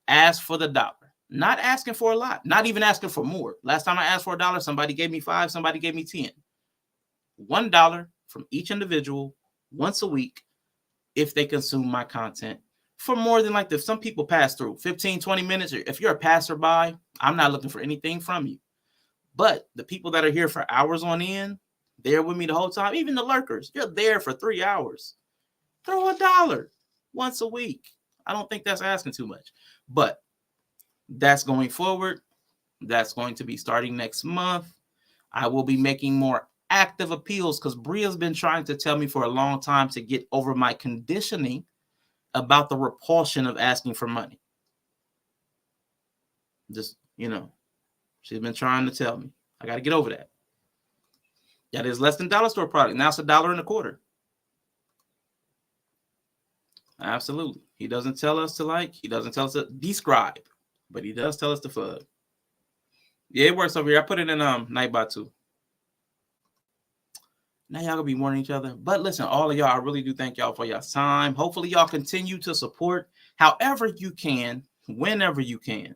Ask for the $1. Not asking for a lot. Not even asking for more. Last time I asked for $1, somebody gave me 5, somebody gave me 10. $1 from each individual once a week if they consume my content for more than like some people pass through 15, 20 minutes. If you're a passerby, I'm not looking for anything from you. But the people that are here for hours on end, they're with me the whole time. Even the lurkers, you're there for 3 hours. Throw $1 once a week. I don't think that's asking too much. But that's going forward. That's going to be starting next month. I will be making more active appeals because Bria's been trying to tell me for a long time to get over my conditioning about the repulsion of asking for money. Just, she's been trying to tell me. I got to get over that. That is less than dollar store product. Now it's $1.25. Absolutely. He doesn't tell us to like. He doesn't tell us to describe, but he does tell us to flood. Yeah, it works over here. I put it in Nightbot too. Now y'all gonna be warning each other. But listen, all of y'all, I really do thank y'all for your time. Hopefully y'all continue to support however you can, whenever you can.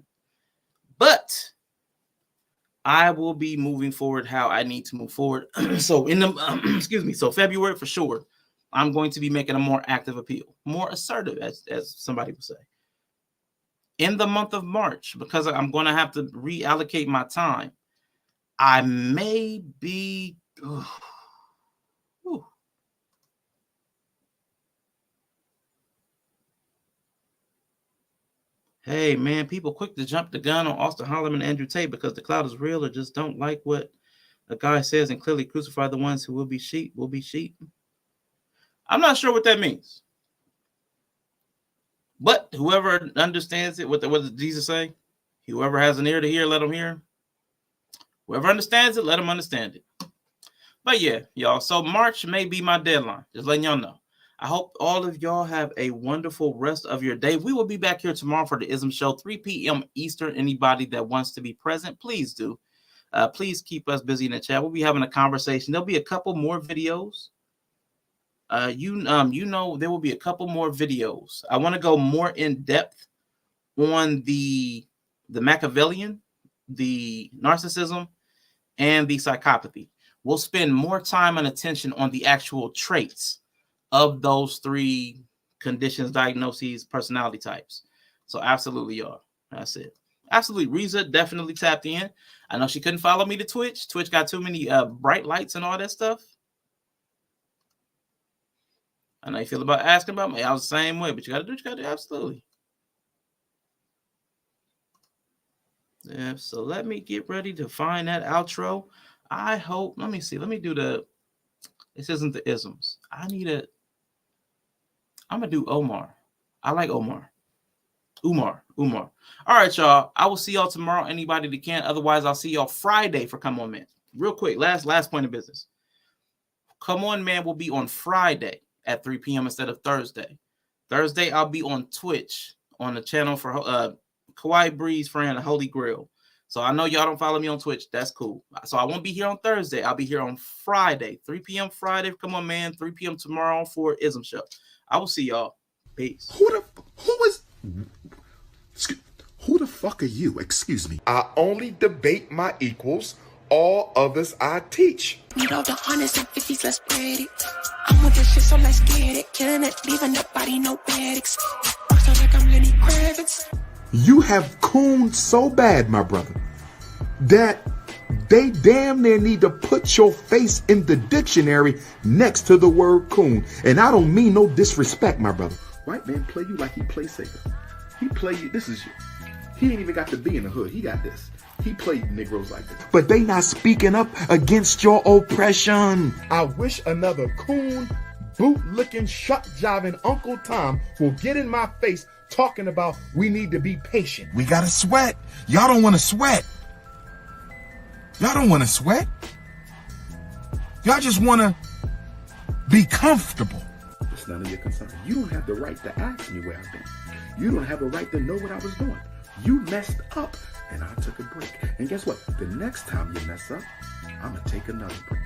But I will be moving forward how I need to move forward. So in the so February for sure, I'm going to be making a more active appeal, more assertive, as somebody would say. In the month of March, because I'm going to have to reallocate my time, I may be. Hey, man, people quick to jump the gun on Austin Holloman and Andrew Tate because the cloud is real or just don't like what a guy says and clearly crucify the ones who will be sheep. I'm not sure what that means. But whoever understands it, what did Jesus say? Whoever has an ear to hear, let them hear. Whoever understands it, let them understand it. But yeah, y'all. So March may be my deadline. Just letting y'all know. I hope all of y'all have a wonderful rest of your day. We will be back here tomorrow for the Ism Show, 3 p.m. Eastern. Anybody that wants to be present, please do. Please keep us busy in the chat. We'll be having a conversation. There'll be a couple more videos. You know, there will be a couple more videos. I want to go more in depth on the Machiavellian, the narcissism, and the psychopathy. We'll spend more time and attention on the actual traits of those 3 conditions, diagnoses, personality types. So absolutely, y'all. That's it. Absolutely. Riza definitely tapped in. I know she couldn't follow me to Twitch. Twitch got too many bright lights and all that stuff. I know you feel about asking about me. I was the same way, but you got to do what you got to do. Absolutely. Yeah, so let me get ready to find that outro. I hope, let me see. Let me do this isn't the isms. I'm going to do Omar. I like Omar. Umar. All right, y'all. I will see y'all tomorrow. Anybody that can. Otherwise, I'll see y'all Friday for Come On Man. Real quick, last point of business. Come On Man will be on Friday at 3 p.m. instead of Thursday. Thursday, I'll be on Twitch on the channel for Kawaii Breeze friend, Holy Grail. So I know y'all don't follow me on Twitch. That's cool. So I won't be here on Thursday. I'll be here on Friday, 3 p.m. Friday. Come On Man, 3 p.m. tomorrow for Ism Show. I will see y'all. Peace. Who the fuck are you? Excuse me. I only debate my equals. All others I teach. Need all the hundreds and 50s, let's spread it. I'm with this shit, so let's get it. Killing it, leaving the body, no medics. Sound like I'm Lenny Kravitz. You have cooned so bad, my brother, that they damn near need to put your face in the dictionary next to the word coon. And I don't mean no disrespect, my brother. White man play you like he play Sega. He play you, this is you. He ain't even got to be in the hood. He got this. He played Negroes like this. But they not speaking up against your oppression. I wish another coon, boot-licking, shut-jiving Uncle Tom will get in my face talking about we need to be patient. We gotta sweat. Y'all don't want to sweat. Y'all don't want to sweat. Y'all just want to be comfortable. It's none of your concern. You don't have the right to ask me where I've been. You don't have the right to know what I was doing. You messed up, and I took a break. And guess what? The next time you mess up, I'm going to take another break.